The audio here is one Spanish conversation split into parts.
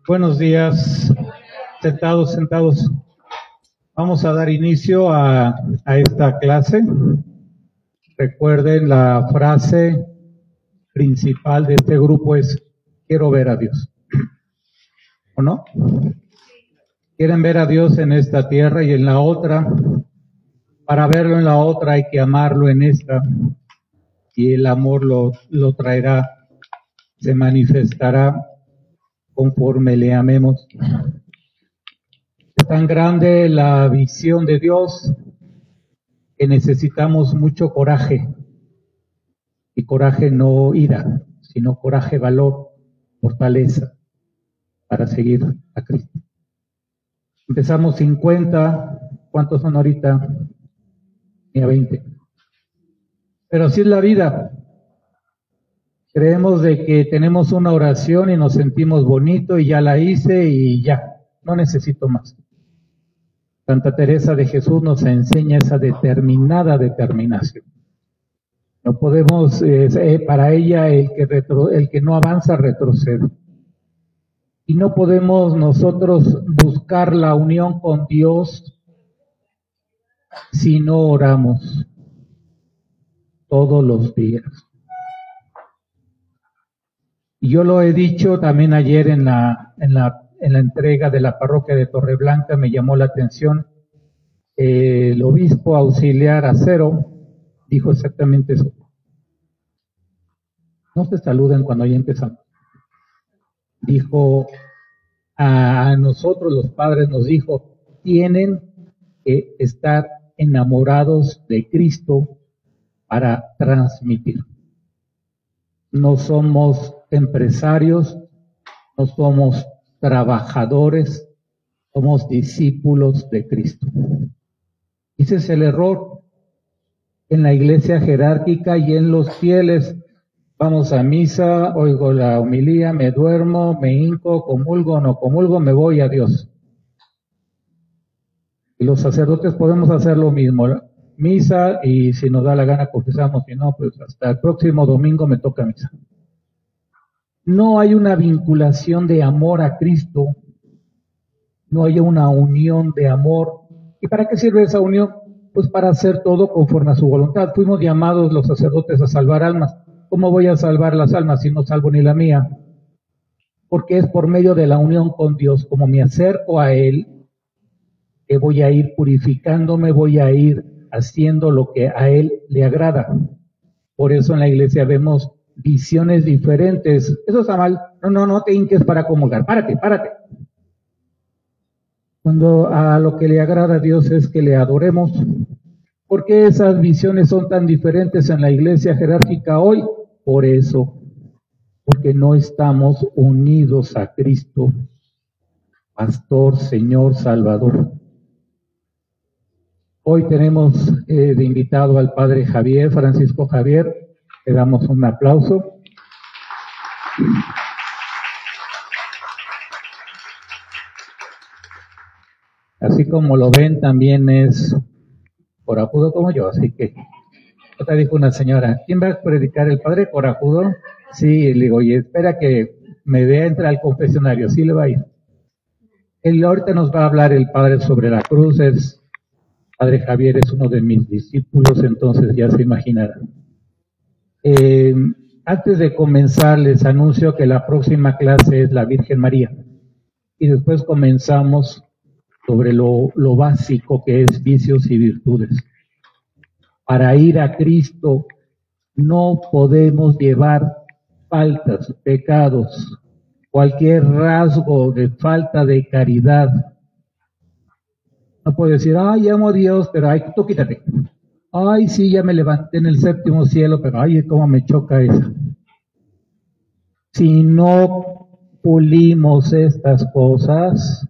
Buenos días, sentados. Vamos a dar inicio a esta clase. Recuerden, la frase principal de este grupo es: quiero ver a Dios. ¿O no? Quieren ver a Dios en esta tierra y en la otra. Para verlo en la otra hay que amarlo en esta, y el amor lo traerá, se manifestará conforme le amemos. Es tan grande la visión de Dios que necesitamos mucho coraje, y coraje no ira, sino coraje, valor, fortaleza para seguir a Cristo. Empezamos 50, ¿cuántos son ahorita? Ni a 20. Pero así es la vida. Creemos de que tenemos una oración y nos sentimos bonito y ya la hice y ya, no necesito más. Santa Teresa de Jesús nos enseña esa determinada determinación. No podemos, para ella el que no avanza retrocede. Y no podemos nosotros buscar la unión con Dios si no oramos todos los días. Y yo lo he dicho también ayer en la entrega de la parroquia de Torreblanca, me llamó la atención. El obispo auxiliar Acero dijo exactamente eso. No se saluden cuando ya empezamos. Dijo a nosotros los padres, nos dijo: tienen que estar enamorados de Cristo para transmitir. No somos empresarios, no somos trabajadores, somos discípulos de Cristo. Ese es el error en la iglesia jerárquica y en los fieles. Vamos a misa, oigo la homilía, me duermo, me hinco, comulgo, no comulgo, me voy a Dios. Y los sacerdotes podemos hacer lo mismo, ¿no? Misa, y si nos da la gana confesamos, si no, pues hasta el próximo domingo me toca misa. No hay una vinculación de amor a Cristo, no hay una unión de amor. ¿Y para qué sirve esa unión? Pues para hacer todo conforme a su voluntad. Fuimos llamados los sacerdotes a salvar almas. ¿Cómo voy a salvar las almas si no salvo ni la mía? Porque es por medio de la unión con Dios, como me acerco a Él, que voy a ir purificándome, voy a ir haciendo lo que a Él le agrada. Por eso en la iglesia vemos visiones diferentes. Eso está mal. No te hinques para comulgar. Párate. Cuando a lo que le agrada a Dios es que le adoremos. ¿Por qué esas visiones son tan diferentes en la iglesia jerárquica hoy? Por eso, porque no estamos unidos a Cristo, Pastor, Señor, Salvador. Hoy tenemos de invitado al Padre Javier, Francisco Javier. Le damos un aplauso. Así como lo ven, también es corajudo como yo, así que otra dijo una señora: ¿quién va a predicar, el padre corajudo? Sí, le digo, y espera que me vea entrar al confesionario, sí le va a ir. Él ahorita nos va a hablar el padre sobre la cruz. Padre Javier es uno de mis discípulos, entonces ya se imaginarán. Antes de comenzar les anuncio que la próxima clase es la Virgen María, y después comenzamos sobre lo básico que es vicios y virtudes. Para ir a Cristo no podemos llevar faltas, pecados, cualquier rasgo de falta de caridad. No puedo decir: ay, amo a Dios, pero ay, tú quítate. Ay, sí, ya me levanté en el séptimo cielo, pero ay, cómo me choca eso. Si no pulimos estas cosas,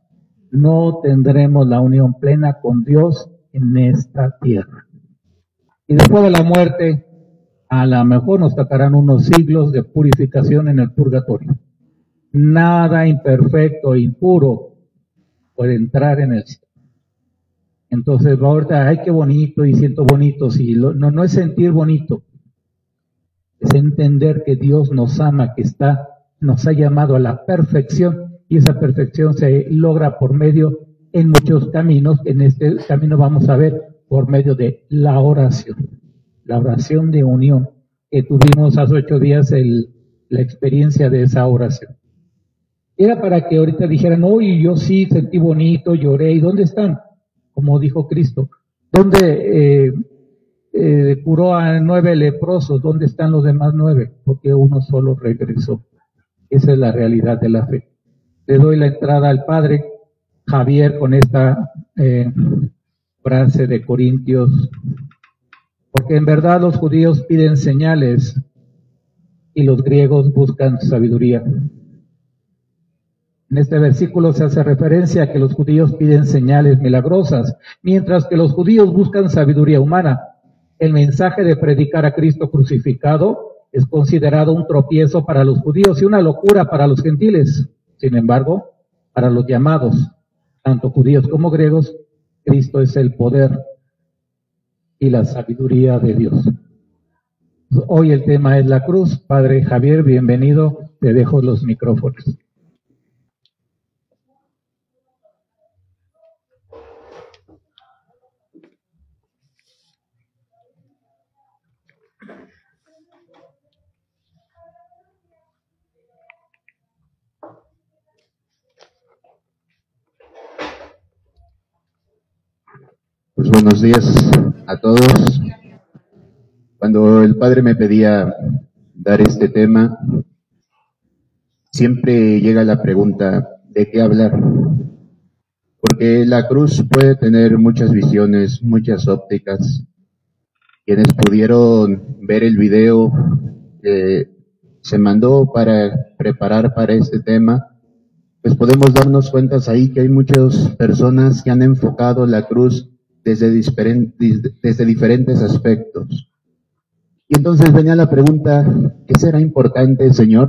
no tendremos la unión plena con Dios en esta tierra. Y después de la muerte, a lo mejor nos tocarán unos siglos de purificación en el purgatorio. Nada imperfecto e impuro puede entrar en el cielo. Entonces, ahorita, ay, qué bonito, y siento bonito. Sí, no es sentir bonito, es entender que Dios nos ama, que nos ha llamado a la perfección y esa perfección se logra por medio en muchos caminos. En este camino vamos a ver por medio de la oración de unión, que tuvimos hace 8 días la experiencia de esa oración. Era para que ahorita dijeran, oye, yo sí sentí bonito, lloré, ¿y dónde están? Como dijo Cristo, ¿dónde curó a 9 leprosos? ¿Dónde están los demás 9? Porque uno solo regresó. Esa es la realidad de la fe. Le doy la entrada al Padre Javier con esta frase de Corintios, porque en verdad los judíos piden señales y los griegos buscan sabiduría. En este versículo se hace referencia a que los judíos piden señales milagrosas, mientras que los judíos buscan sabiduría humana. El mensaje de predicar a Cristo crucificado es considerado un tropiezo para los judíos y una locura para los gentiles. Sin embargo, para los llamados, tanto judíos como griegos, Cristo es el poder y la sabiduría de Dios. Hoy el tema es la cruz. Padre Javier, bienvenido. Te dejo los micrófonos. Pues buenos días a todos. Cuando el Padre me pedía dar este tema, siempre llega la pregunta, ¿de qué hablar? Porque la cruz puede tener muchas visiones, muchas ópticas. Quienes pudieron ver el video que se mandó para preparar para este tema, pues podemos darnos cuenta ahí que hay muchas personas que han enfocado la cruz desde diferentes aspectos. Y entonces venía la pregunta, ¿qué será importante, Señor,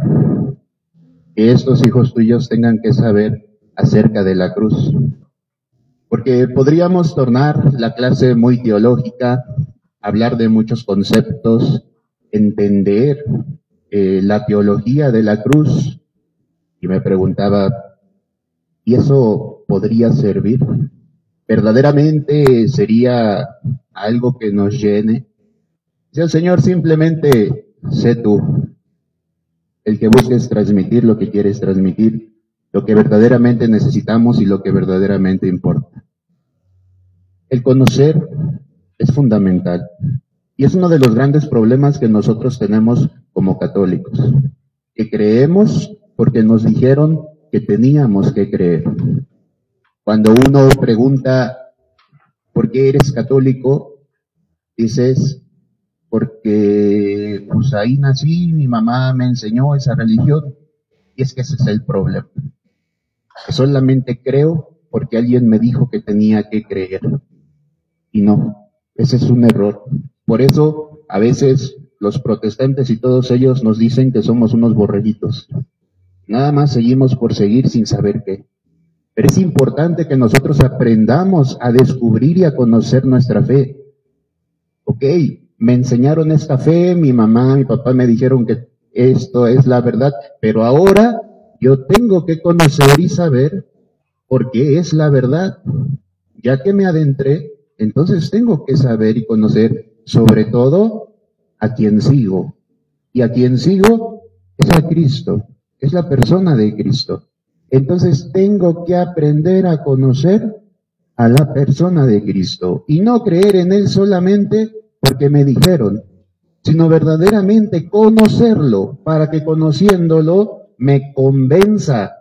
que estos hijos tuyos tengan que saber acerca de la cruz? Porque podríamos tornar la clase muy teológica, hablar de muchos conceptos, entender la teología de la cruz, y me preguntaba, ¿y eso podría servir? ¿Verdaderamente sería algo que nos llene? Si el Señor, simplemente sé tú, el que busques transmitir lo que quieres transmitir, lo que verdaderamente necesitamos y lo que verdaderamente importa. El conocer es fundamental y es uno de los grandes problemas que nosotros tenemos como católicos, que creemos porque nos dijeron que teníamos que creer. Cuando uno pregunta, ¿por qué eres católico? Dices, porque pues ahí nací, mi mamá me enseñó esa religión. Y es que ese es el problema. Que solamente creo porque alguien me dijo que tenía que creer. Y no, ese es un error. Por eso, a veces, los protestantes y todos ellos nos dicen que somos unos borreguitos. Nada más seguimos por seguir sin saber qué. Pero es importante que nosotros aprendamos a descubrir y a conocer nuestra fe. Ok, me enseñaron esta fe, mi mamá, mi papá me dijeron que esto es la verdad, pero ahora yo tengo que conocer y saber por qué es la verdad. Ya que me adentré, entonces tengo que saber y conocer, sobre todo, a quien sigo. Y a quien sigo es a Cristo, es la persona de Cristo. Entonces tengo que aprender a conocer a la persona de Cristo y no creer en Él solamente porque me dijeron, sino verdaderamente conocerlo para que conociéndolo me convenza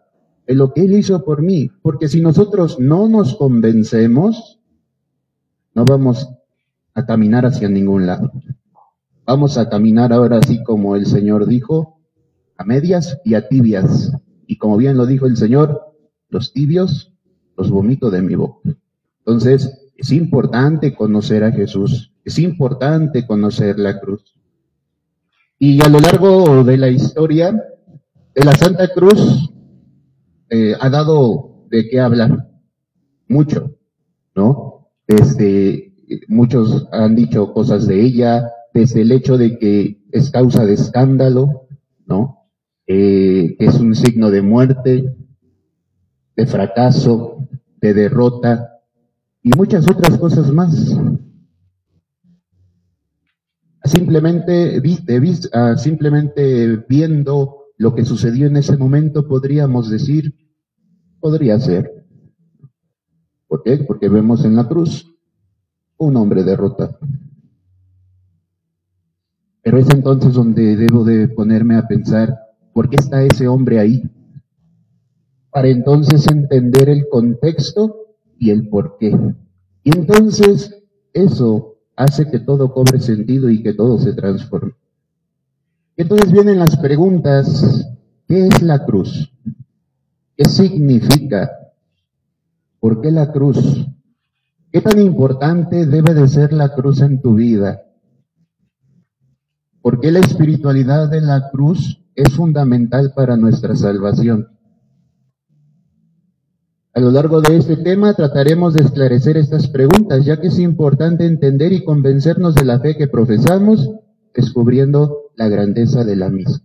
de lo que Él hizo por mí. Porque si nosotros no nos convencemos, no vamos a caminar hacia ningún lado. Vamos a caminar ahora así como el Señor dijo, a medias y a tibias. Y como bien lo dijo el Señor, los tibios los vomito de mi boca. Entonces, es importante conocer a Jesús, es importante conocer la cruz. Y a lo largo de la historia de la Santa Cruz, ha dado de qué hablar, mucho, ¿no? Muchos han dicho cosas de ella, desde el hecho de que es causa de escándalo, ¿no? Que es un signo de muerte, de fracaso, de derrota y muchas otras cosas más. Simplemente viendo lo que sucedió en ese momento, podríamos decir, podría ser. ¿Por qué? Porque vemos en la cruz un hombre derrotado. Pero es entonces donde debo de ponerme a pensar, ¿por qué está ese hombre ahí? Para entonces entender el contexto y el por qué. Y entonces eso hace que todo cobre sentido y que todo se transforme. Y entonces vienen las preguntas, ¿qué es la cruz? ¿Qué significa? ¿Por qué la cruz? ¿Qué tan importante debe de ser la cruz en tu vida? ¿Por qué la espiritualidad de la cruz es fundamental para nuestra salvación? A lo largo de este tema trataremos de esclarecer estas preguntas, ya que es importante entender y convencernos de la fe que profesamos, descubriendo la grandeza de la misma.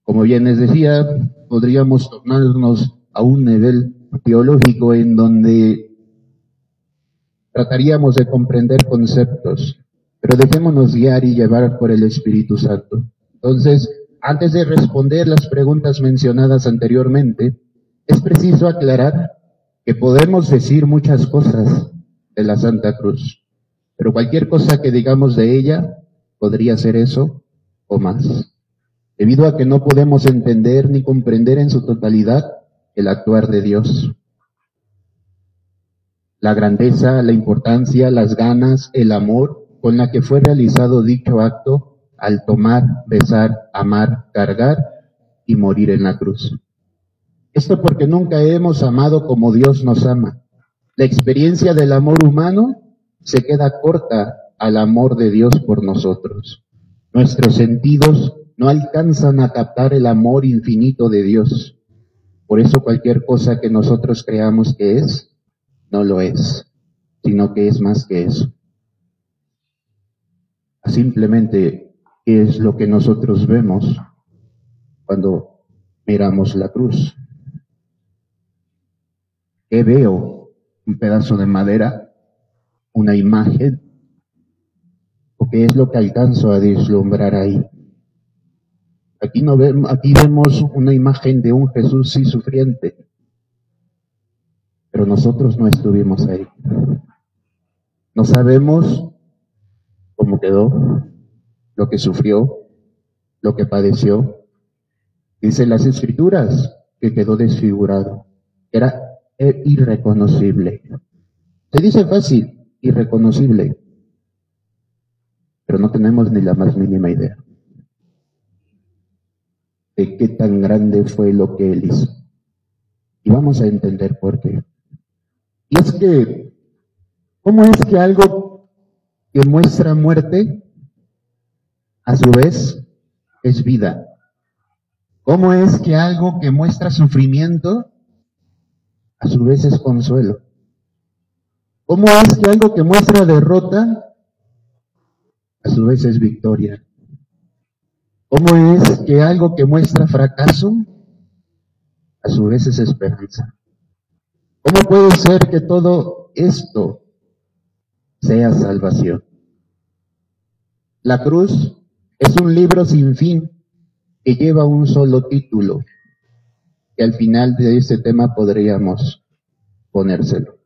Como bien les decía, podríamos tornarnos a un nivel teológico en donde trataríamos de comprender conceptos, pero dejémonos guiar y llevar por el Espíritu Santo. Entonces, antes de responder las preguntas mencionadas anteriormente, es preciso aclarar que podemos decir muchas cosas de la Santa Cruz, pero cualquier cosa que digamos de ella podría ser eso o más, debido a que no podemos entender ni comprender en su totalidad el actuar de Dios. La grandeza, la importancia, las ganas, el amor con la que fue realizado dicho acto al tomar, besar, amar, cargar y morir en la cruz. Esto porque nunca hemos amado como Dios nos ama. La experiencia del amor humano se queda corta al amor de Dios por nosotros. Nuestros sentidos no alcanzan a captar el amor infinito de Dios. Por eso cualquier cosa que nosotros creamos que es, no lo es, sino que es más que eso. Simplemente, ¿qué es lo que nosotros vemos cuando miramos la cruz? ¿Qué veo? ¿Un pedazo de madera? ¿Una imagen? ¿O qué es lo que alcanzo a vislumbrar ahí? Aquí vemos una imagen de un Jesús sí sufriente, pero nosotros no estuvimos ahí. No sabemos cómo quedó, lo que sufrió, lo que padeció. Dice las Escrituras que quedó desfigurado, era irreconocible. Se dice fácil, irreconocible, pero no tenemos ni la más mínima idea de qué tan grande fue lo que Él hizo. Y vamos a entender por qué. Y es que, ¿cómo es que algo que muestra muerte, a su vez, es vida? ¿Cómo es que algo que muestra sufrimiento, a su vez es consuelo? ¿Cómo es que algo que muestra derrota, a su vez es victoria? ¿Cómo es que algo que muestra fracaso, a su vez es esperanza? ¿Cómo puede ser que todo esto sea salvación? La cruz es un libro sin fin que lleva un solo título, que al final de este tema podríamos ponérselo.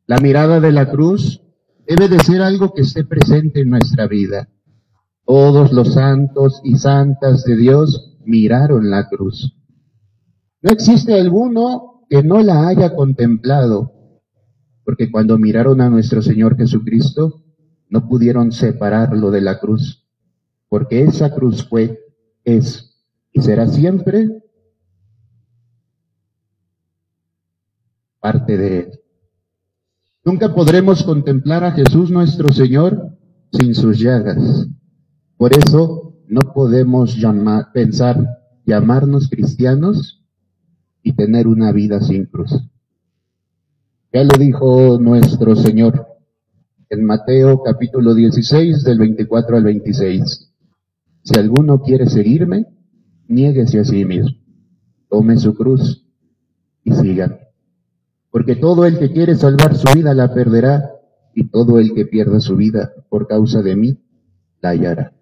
La mirada de la cruz debe de ser algo que esté presente en nuestra vida. Todos los santos y santas de Dios miraron la cruz. No existe alguno que no la haya contemplado, porque cuando miraron a nuestro Señor Jesucristo, no pudieron separarlo de la cruz, porque esa cruz fue, es y será siempre parte de Él. Nunca podremos contemplar a Jesús nuestro Señor sin sus llagas. Por eso no podemos llamarnos cristianos y tener una vida sin cruz. Ya lo dijo nuestro Señor en Mateo capítulo 16 del 24 al 26. Si alguno quiere seguirme, niéguese a sí mismo, tome su cruz y sígame. Porque todo el que quiere salvar su vida la perderá, y todo el que pierda su vida por causa de mí la hallará.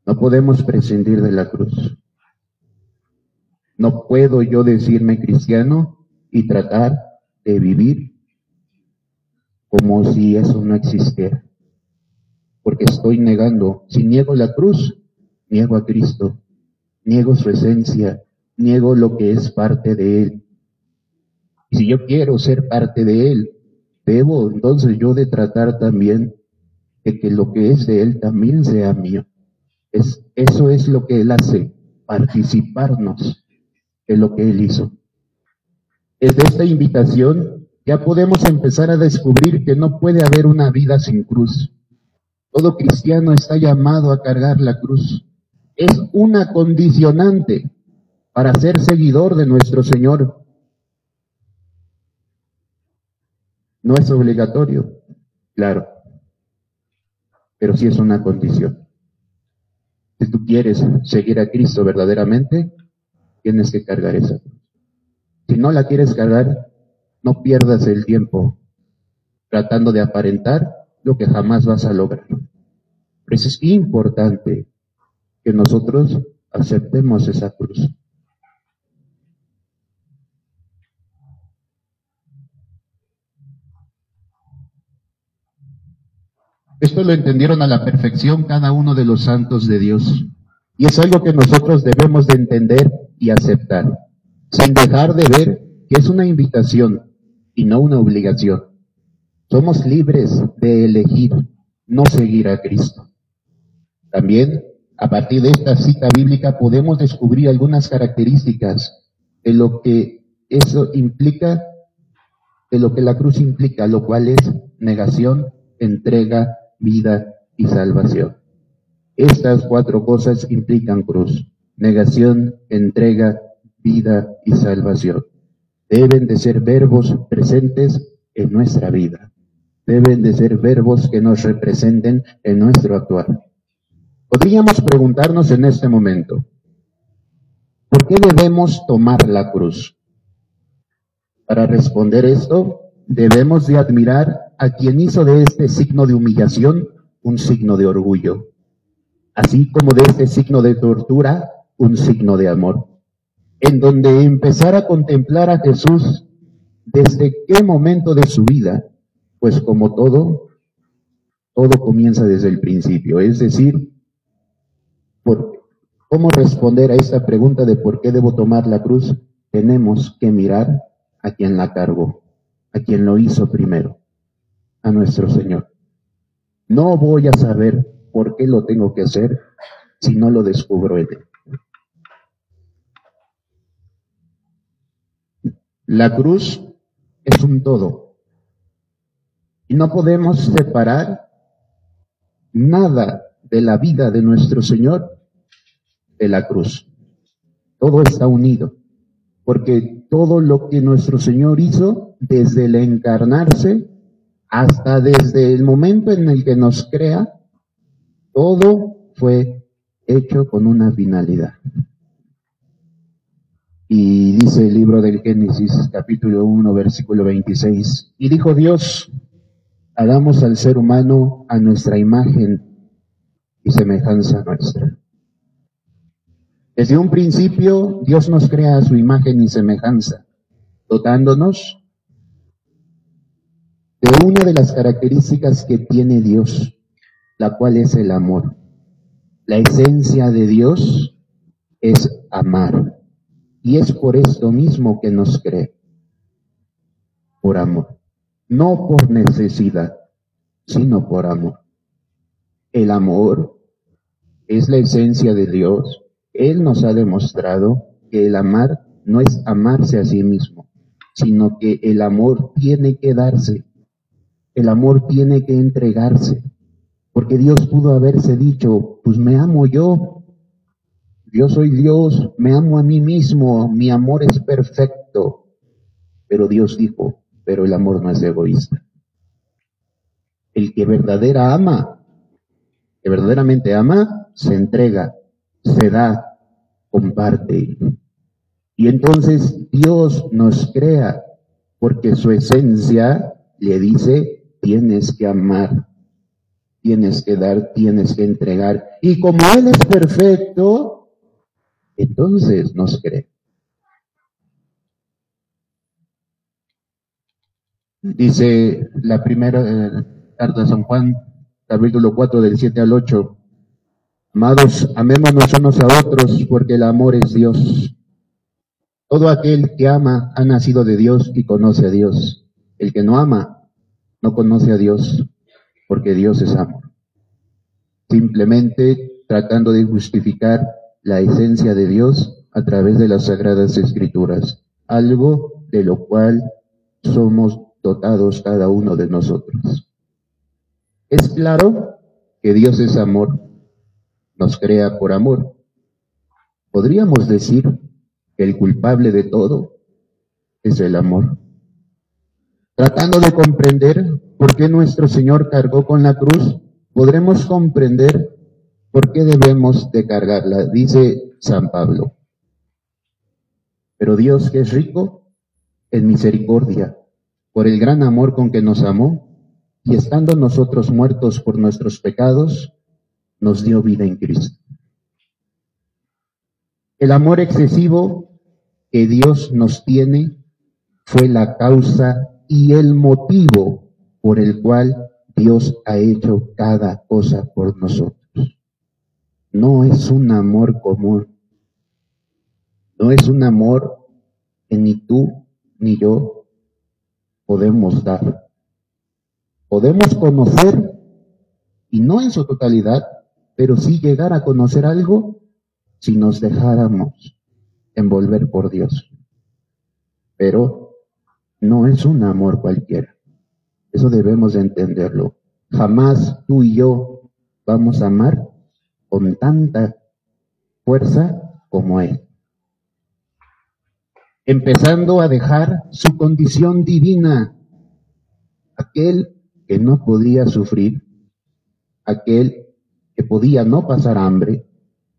No podemos prescindir de la cruz. No puedo yo decirme cristiano y tratar de vivir como si eso no existiera. Porque estoy negando. Si niego la cruz, niego a Cristo, niego su esencia, niego lo que es parte de Él. Y si yo quiero ser parte de Él, debo entonces yo de tratar también de que lo que es de Él también sea mío. Eso es lo que Él hace, participarnos de lo que Él hizo. Desde esta invitación ya podemos empezar a descubrir que no puede haber una vida sin cruz. Todo cristiano está llamado a cargar la cruz. Es una condicionante para ser seguidor de nuestro Señor. No es obligatorio, claro, pero sí es una condición. Si tú quieres seguir a Cristo verdaderamente, tienes que cargar esa cruz. Si no la quieres cargar, no pierdas el tiempo tratando de aparentar lo que jamás vas a lograr. Por eso es importante que nosotros aceptemos esa cruz. Esto lo entendieron a la perfección cada uno de los santos de Dios. Y es algo que nosotros debemos de entender y aceptar, sin dejar de ver que es una invitación y no una obligación. Somos libres de elegir no seguir a Cristo. También, a partir de esta cita bíblica, podemos descubrir algunas características de lo que eso implica, de lo que la cruz implica, lo cual es negación, entrega, vida y salvación. Estas 4 cosas implican cruz: negación, entrega, vida y salvación. Deben de ser verbos presentes en nuestra vida. Deben de ser verbos que nos representen en nuestro actuar. Podríamos preguntarnos en este momento, ¿por qué debemos tomar la cruz? Para responder esto, debemos de admirar a quien hizo de este signo de humillación un signo de orgullo, así como de este signo de tortura un signo de amor, en donde empezar a contemplar a Jesús desde qué momento de su vida, pues como todo comienza desde el principio, es decir, ¿cómo responder a esta pregunta de por qué debo tomar la cruz? Tenemos que mirar a quien la cargó, a quien lo hizo primero, a nuestro Señor. No voy a saber por qué lo tengo que hacer si no lo descubro en Él. La cruz es un todo. Y no podemos separar nada de la vida de nuestro Señor de la cruz. Todo está unido, porque todo lo que nuestro Señor hizo, desde el encarnarse hasta desde el momento en el que nos crea, todo fue hecho con una finalidad. Y dice el libro del Génesis, capítulo 1, versículo 26, y dijo Dios: hagamos al ser humano a nuestra imagen y semejanza nuestra. Desde un principio, Dios nos crea a su imagen y semejanza, dotándonos de una de las características que tiene Dios, la cual es el amor. La esencia de Dios es amar. Y es por esto mismo que nos cree, por amor, no por necesidad, sino por amor. El amor es la esencia de Dios. Él nos ha demostrado que el amar no es amarse a sí mismo, sino que el amor tiene que darse, el amor tiene que entregarse, porque Dios pudo haberse dicho, pues me amo yo soy Dios, me amo a mí mismo, mi amor es perfecto. Pero Dios dijo, pero el amor no es egoísta. El que verdaderamente ama, se entrega, se da, comparte. Y entonces Dios nos crea porque su esencia le dice, tienes que amar, tienes que dar, tienes que entregar. Y como Él es perfecto, entonces nos crea. Dice la primera carta de San Juan, capítulo 4, del 7 al 8. Amados, amémonos unos a otros, porque el amor es Dios. Todo aquel que ama ha nacido de Dios y conoce a Dios. El que no ama no conoce a Dios, porque Dios es amor. Simplemente tratando de justificar la esencia de Dios a través de las Sagradas Escrituras, algo de lo cual somos dotados cada uno de nosotros. Es claro que Dios es amor, nos crea por amor. Podríamos decir que el culpable de todo es el amor. Tratando de comprender por qué nuestro Señor cargó con la cruz, podremos comprender por qué debemos de cargarla, dice San Pablo. Pero Dios, que es rico en misericordia, por el gran amor con que nos amó, y estando nosotros muertos por nuestros pecados, nos dio vida en Cristo. El amor excesivo que Dios nos tiene fue la causa y el motivo por el cual Dios ha hecho cada cosa por nosotros. No es un amor común, no es un amor que ni tú ni yo podemos dar. Podemos conocer, y no en su totalidad, pero sí llegar a conocer algo si nos dejáramos envolver por Dios. Pero no es un amor cualquiera. Eso debemos de entenderlo. Jamás tú y yo vamos a amar con tanta fuerza como Él. Empezando a dejar su condición divina, aquel que no podía sufrir, aquel que podía no pasar hambre,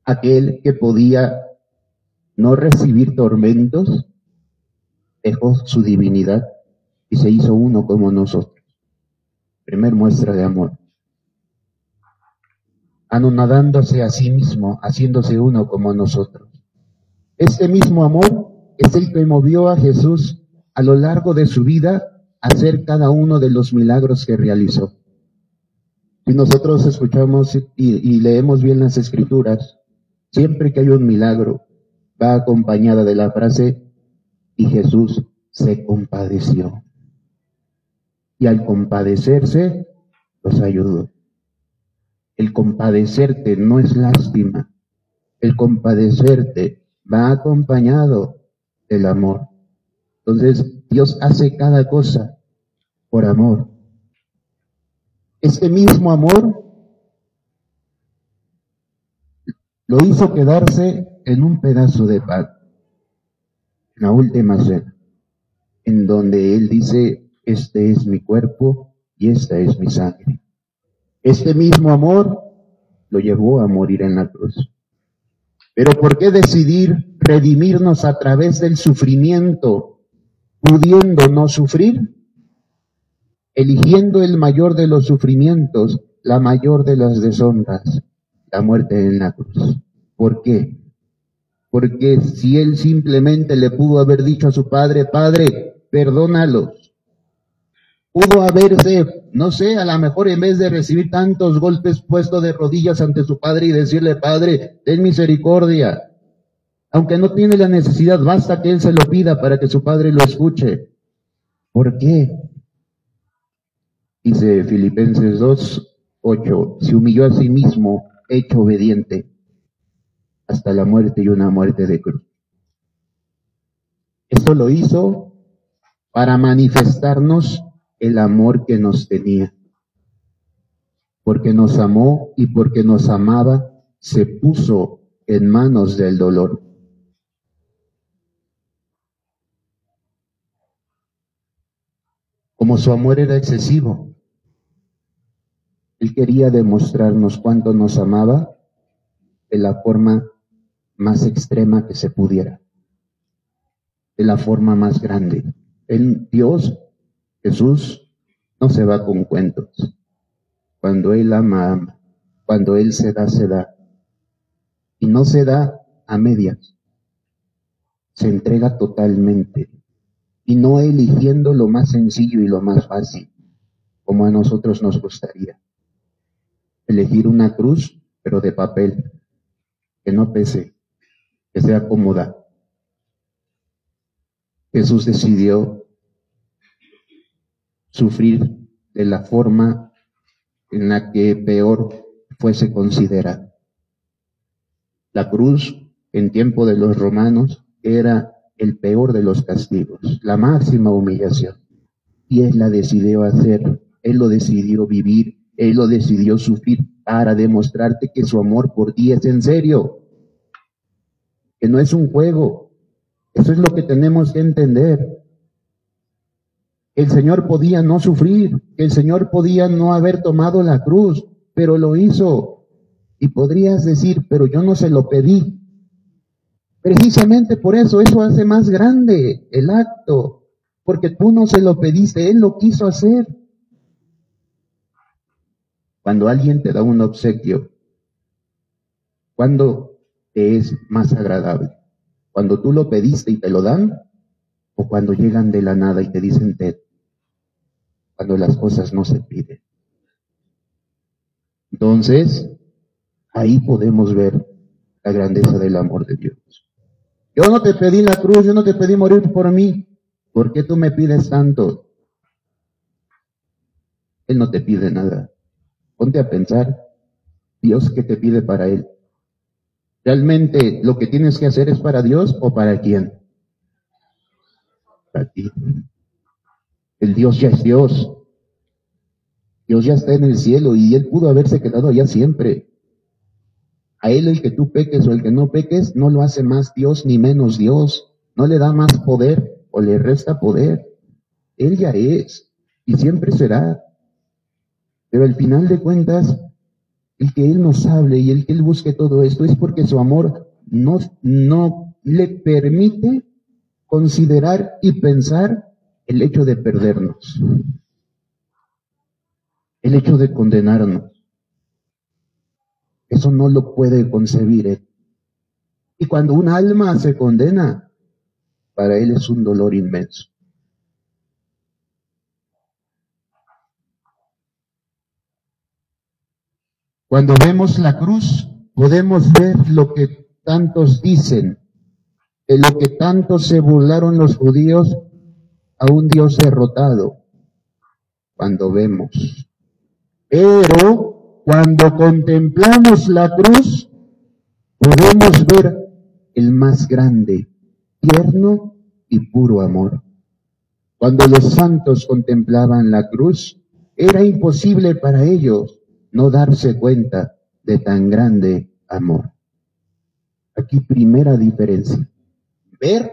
aquel que podía no recibir tormentos, dejó su divinidad y se hizo uno como nosotros. Primer muestra de amor. Anonadándose a sí mismo, haciéndose uno como nosotros. Este mismo amor es el que movió a Jesús a lo largo de su vida a hacer cada uno de los milagros que realizó. Si nosotros escuchamos y leemos bien las Escrituras, siempre que hay un milagro, va acompañada de la frase, y Jesús se compadeció. Y al compadecerse, los ayudó. El compadecerte no es lástima. El compadecerte va acompañado del amor. Entonces, Dios hace cada cosa por amor. Este mismo amor lo hizo quedarse en un pedazo de pan, en la última cena, en donde Él dice, este es mi cuerpo y esta es mi sangre. Este mismo amor lo llevó a morir en la cruz. Pero ¿por qué decidir redimirnos a través del sufrimiento, pudiendo no sufrir? Eligiendo el mayor de los sufrimientos, la mayor de las deshonras, la muerte en la cruz. ¿Por qué? Porque si Él simplemente le pudo haber dicho a su Padre, Padre, perdónalos, pudo haberse, no sé, a lo mejor en vez de recibir tantos golpes, puesto de rodillas ante su Padre y decirle, Padre, ten misericordia. Aunque no tiene la necesidad, basta que Él se lo pida para que su Padre lo escuche. ¿Por qué? Dice Filipenses 2:8, se humilló a sí mismo, hecho obediente, hasta la muerte y una muerte de cruz. Esto lo hizo para manifestarnos el amor que nos tenía. Porque nos amó y porque nos amaba, se puso en manos del dolor. Como su amor era excesivo, Él quería demostrarnos cuánto nos amaba de la forma más extrema que se pudiera, de la forma más grande. Dios, Jesús, no se va con cuentos. Cuando Él ama, ama. Cuando Él se da, se da. Y no se da a medias. Se entrega totalmente. Y no eligiendo lo más sencillo y lo más fácil, como a nosotros nos gustaría. Elegir una cruz, pero de papel, que no pese, que sea cómoda. Jesús decidió sufrir de la forma en la que peor fuese considerada. La cruz, en tiempo de los romanos, era el peor de los castigos, la máxima humillación. Y Él la decidió hacer, Él lo decidió vivir, Él lo decidió sufrir para demostrarte que su amor por ti es en serio, que no es un juego. Eso es lo que tenemos que entender. El Señor podía no sufrir, el Señor podía no haber tomado la cruz, pero lo hizo. Y podrías decir, pero yo no se lo pedí. Precisamente por eso hace más grande el acto, porque tú no se lo pediste, Él lo quiso hacer. Cuando alguien te da un obsequio, ¿cuándo te es más agradable? ¿Cuando tú lo pediste y te lo dan? ¿O cuando llegan de la nada y te dicen te? Cuando las cosas no se piden. Entonces, ahí podemos ver la grandeza del amor de Dios. Yo no te pedí la cruz, yo no te pedí morir por mí. ¿Por qué tú me pides tanto? Él no te pide nada. Ponte a pensar, Dios, ¿qué te pide para Él? ¿Realmente lo que tienes que hacer es para Dios o para quién? Para ti. El Dios ya es Dios. Dios ya está en el cielo y Él pudo haberse quedado allá siempre. A Él el que tú peques o el que no peques no lo hace más Dios ni menos Dios. No le da más poder o le resta poder. Él ya es y siempre será. Pero al final de cuentas, el que Él nos hable y el que Él busque todo esto es porque su amor no le permite considerar y pensar el hecho de perdernos, el hecho de condenarnos. Eso no lo puede concebir Él. Y cuando un alma se condena, para Él es un dolor inmenso. Cuando vemos la cruz, podemos ver lo que tantos dicen, de lo que tanto se burlaron los judíos a un Dios derrotado. Cuando vemos. Pero cuando contemplamos la cruz, podemos ver el más grande, tierno y puro amor. Cuando los santos contemplaban la cruz, era imposible para ellos no darse cuenta de tan grande amor. Aquí primera diferencia, ver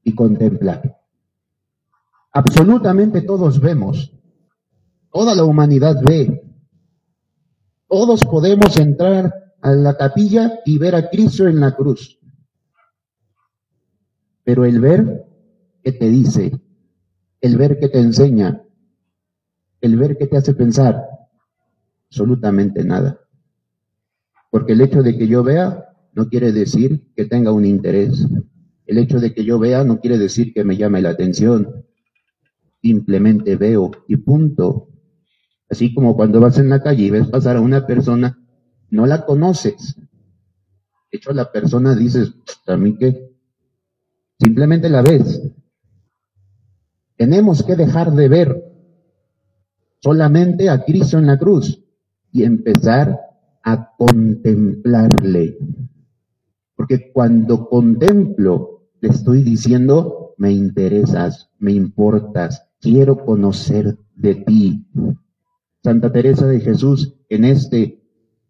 y contemplar. Absolutamente todos vemos, toda la humanidad ve. Todos podemos entrar a la capilla y ver a Cristo en la cruz. Pero el ver, ¿qué te dice? El ver, ¿qué te enseña? El ver, ¿qué te hace pensar? Absolutamente nada. Porque el hecho de que yo vea no quiere decir que tenga un interés. El hecho de que yo vea no quiere decir que me llame la atención. Simplemente veo y punto. Así como cuando vas en la calle y ves pasar a una persona, no la conoces. De hecho, la persona dices, ¿a mí qué? Simplemente la ves. Tenemos que dejar de ver solamente a Cristo en la cruz y empezar a contemplarle. Porque cuando contemplo, le estoy diciendo, me interesas, me importas, quiero conocer de ti. Santa Teresa de Jesús, en este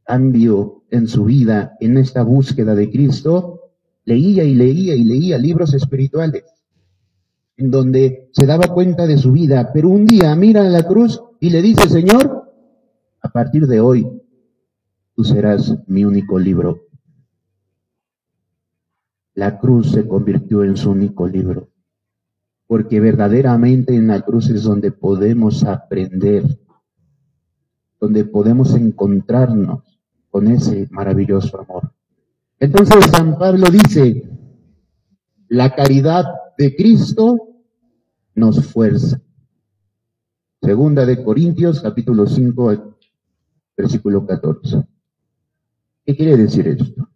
cambio en su vida, en esta búsqueda de Cristo, leía y leía y leía libros espirituales, en donde se daba cuenta de su vida, pero un día mira a la cruz y le dice, Señor, a partir de hoy, tú serás mi único libro. la cruz se convirtió en su único libro, porque verdaderamente en la cruz es donde podemos aprender, donde podemos encontrarnos con ese maravilloso amor. Entonces San Pablo dice, la caridad de Cristo nos fuerza. Segunda de Corintios, capítulo 5, versículo 14. ¿Qué quiere decir esto?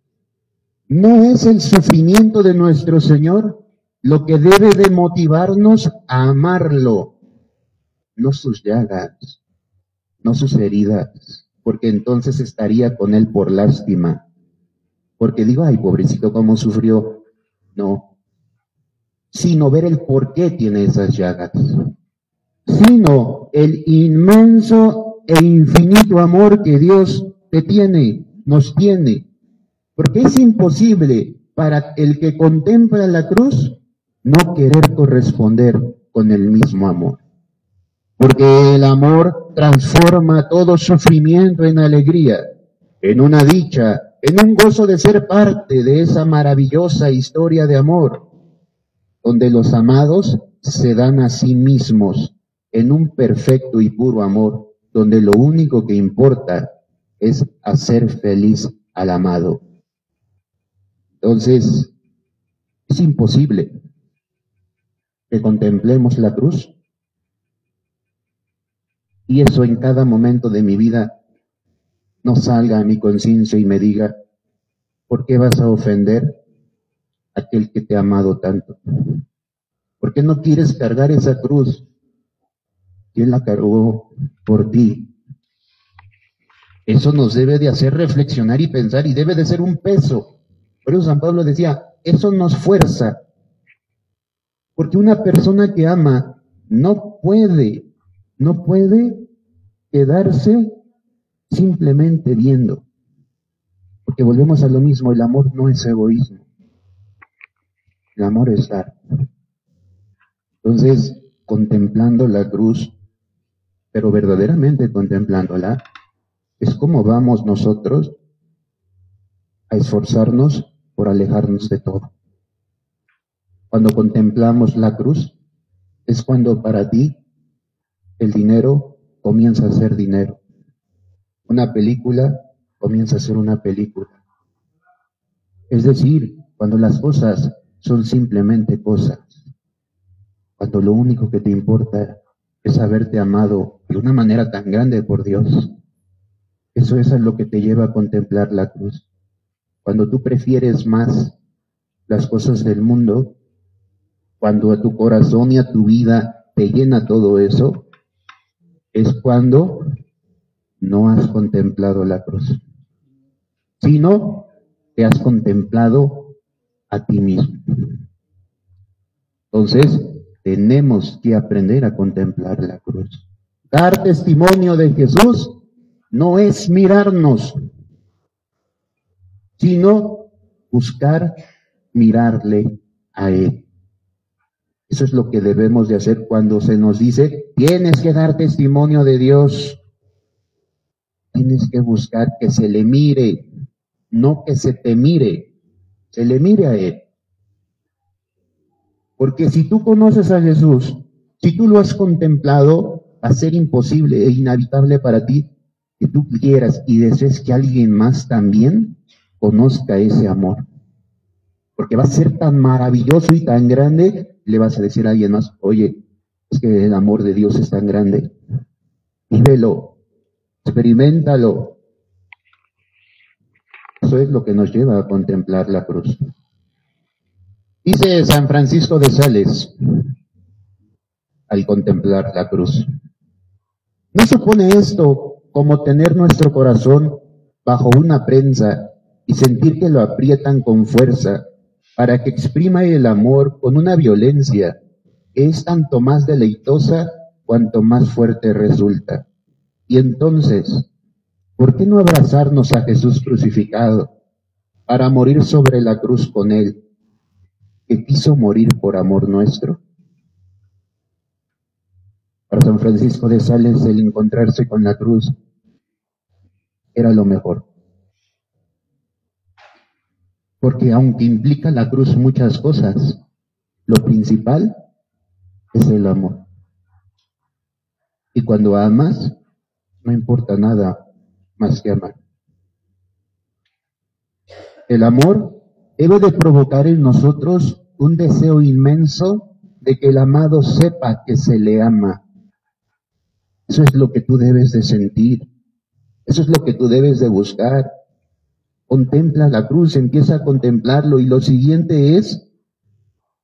¿No es el sufrimiento de nuestro Señor lo que debe de motivarnos a amarlo? No sus llagas, no sus heridas, porque entonces estaría con Él por lástima. Porque digo, ay, pobrecito, cómo sufrió. No, sino ver el por qué tiene esas llagas, sino el inmenso e infinito amor que Dios te tiene, nos tiene. Porque es imposible para el que contempla la cruz no querer corresponder con el mismo amor. Porque el amor transforma todo sufrimiento en alegría, en una dicha, en un gozo de ser parte de esa maravillosa historia de amor, donde los amados se dan a sí mismos en un perfecto y puro amor, donde lo único que importa es hacer feliz al amado. Entonces, es imposible que contemplemos la cruz y eso en cada momento de mi vida no salga a mi conciencia y me diga, ¿por qué vas a ofender a aquel que te ha amado tanto? ¿Por qué no quieres cargar esa cruz? ¿Quién la cargó por ti? Eso nos debe de hacer reflexionar y pensar y debe de ser un peso. Por eso San Pablo decía, eso nos fuerza. Porque una persona que ama no puede quedarse simplemente viendo. Porque volvemos a lo mismo, el amor no es egoísmo. El amor es dar. Entonces, contemplando la cruz, pero verdaderamente contemplándola, es como vamos nosotros a esforzarnos por alejarnos de todo. Cuando contemplamos la cruz, es cuando para ti el dinero comienza a ser dinero. Una película comienza a ser una película. Es decir, cuando las cosas son simplemente cosas, cuando lo único que te importa es haberte amado de una manera tan grande por Dios, eso es a lo que te lleva a contemplar la cruz. Cuando tú prefieres más las cosas del mundo, cuando a tu corazón y a tu vida te llena todo eso, es cuando no has contemplado la cruz, sino te has contemplado a ti mismo. Entonces, tenemos que aprender a contemplar la cruz. Dar testimonio de Jesús no es mirarnos, sino buscar mirarle a Él. Eso es lo que debemos de hacer cuando se nos dice, tienes que dar testimonio de Dios. Tienes que buscar que se le mire, no que se te mire, se le mire a Él. Porque si tú conoces a Jesús, si tú lo has contemplado, va a ser imposible e inhabitable para ti que tú quieras y desees que alguien más también conozca ese amor. Porque va a ser tan maravilloso y tan grande, le vas a decir a alguien más, oye, es que el amor de Dios es tan grande. Vívelo, experiméntalo. Eso es lo que nos lleva a contemplar la cruz. Dice San Francisco de Sales, al contemplar la cruz, ¿no supone esto como tener nuestro corazón bajo una prensa y sentir que lo aprietan con fuerza para que exprima el amor con una violencia que es tanto más deleitosa cuanto más fuerte resulta? Y entonces, ¿por qué no abrazarnos a Jesús crucificado para morir sobre la cruz con Él, que quiso morir por amor nuestro? Para San Francisco de Sales, el encontrarse con la cruz era lo mejor. porque aunque implica la cruz muchas cosas, lo principal es el amor. Y cuando amas, no importa nada más que amar. El amor debe de provocar en nosotros un deseo inmenso de que el amado sepa que se le ama. Eso es lo que tú debes de sentir. Eso es lo que tú debes de buscar. Contempla la cruz, empieza a contemplarlo, y lo siguiente es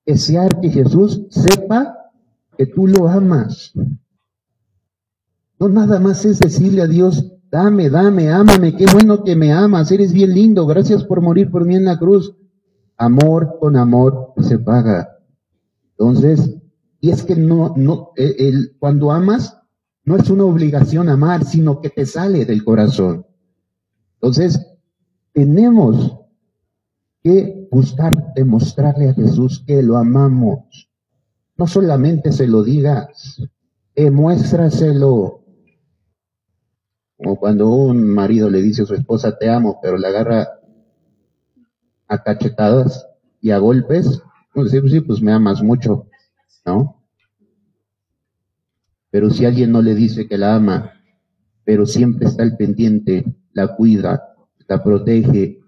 desear que Jesús sepa que tú lo amas. No nada más es decirle a Dios, dame, ámame, qué bueno que me amas, eres bien lindo, gracias por morir por mí en la cruz. Amor con amor se paga. Entonces, y es que cuando amas, no es una obligación amar, sino que te sale del corazón. Entonces, tenemos que buscar demostrarle a Jesús que lo amamos. No solamente se lo digas, demuéstraselo. Como cuando un marido le dice a su esposa, te amo, pero la agarra a cachetadas y a golpes, pues sí, pues me amas mucho, ¿no? Pero si alguien no le dice que la ama, pero siempre está al pendiente, la cuida, la protege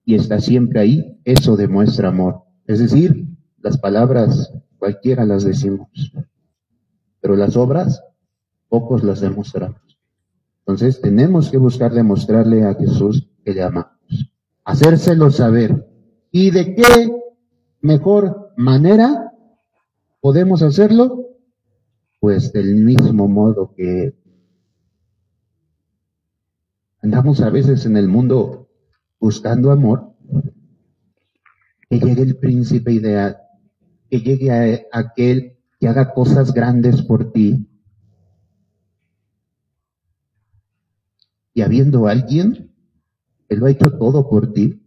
y está siempre ahí, eso demuestra amor. Es decir, las palabras cualquiera las decimos, pero las obras pocos las demostramos. Entonces tenemos que buscar demostrarle a Jesús que le amamos, hacérselo saber. ¿Y de qué mejor manera podemos hacerlo? Pues del mismo modo que andamos a veces en el mundo buscando amor, que llegue el príncipe ideal, que llegue a aquel que haga cosas grandes por ti. Y habiendo alguien que lo ha hecho todo por ti,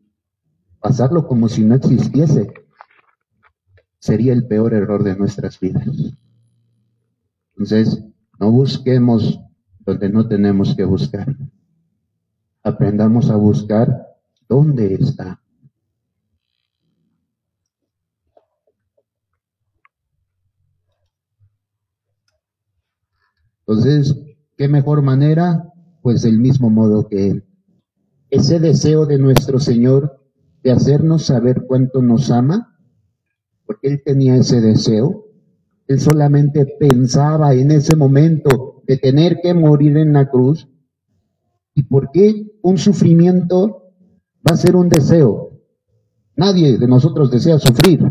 pasarlo como si no existiese, sería el peor error de nuestras vidas. Entonces, no busquemos donde no tenemos que buscar. Aprendamos a buscar dónde está. Entonces, ¿qué mejor manera? Pues del mismo modo que Él. Ese deseo de nuestro Señor de hacernos saber cuánto nos ama, porque Él tenía ese deseo. Él solamente pensaba en ese momento de tener que morir en la cruz. ¿Y por qué un sufrimiento va a ser un deseo? Nadie de nosotros desea sufrir.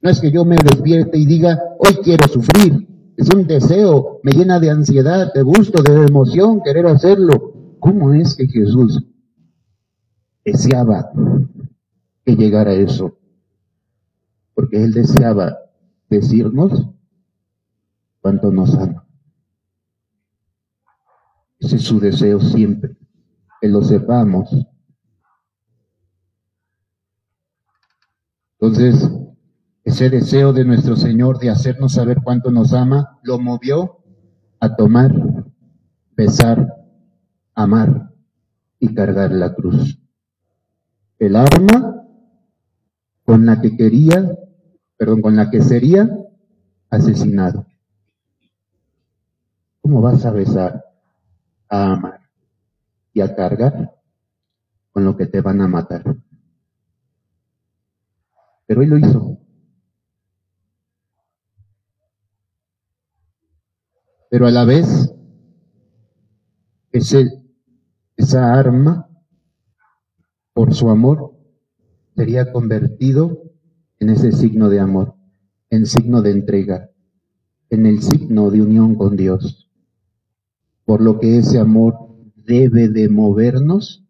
No es que yo me despierte y diga, hoy quiero sufrir. Es un deseo, me llena de ansiedad, de gusto, de emoción, querer hacerlo. ¿Cómo es que Jesús deseaba que llegara eso? Porque Él deseaba decirnos cuánto nos ama. Ese es su deseo siempre, que lo sepamos. Entonces, ese deseo de nuestro Señor de hacernos saber cuánto nos ama, lo movió a tomar, besar, amar y cargar la cruz. El arma con la que sería asesinado. ¿Cómo vas a besar, a amar y a cargar con lo que te van a matar? Pero Él lo hizo. Pero a la vez, esa arma, por su amor, sería convertido en ese signo de amor, en signo de entrega, en el signo de unión con Dios. Por lo que ese amor debe de movernos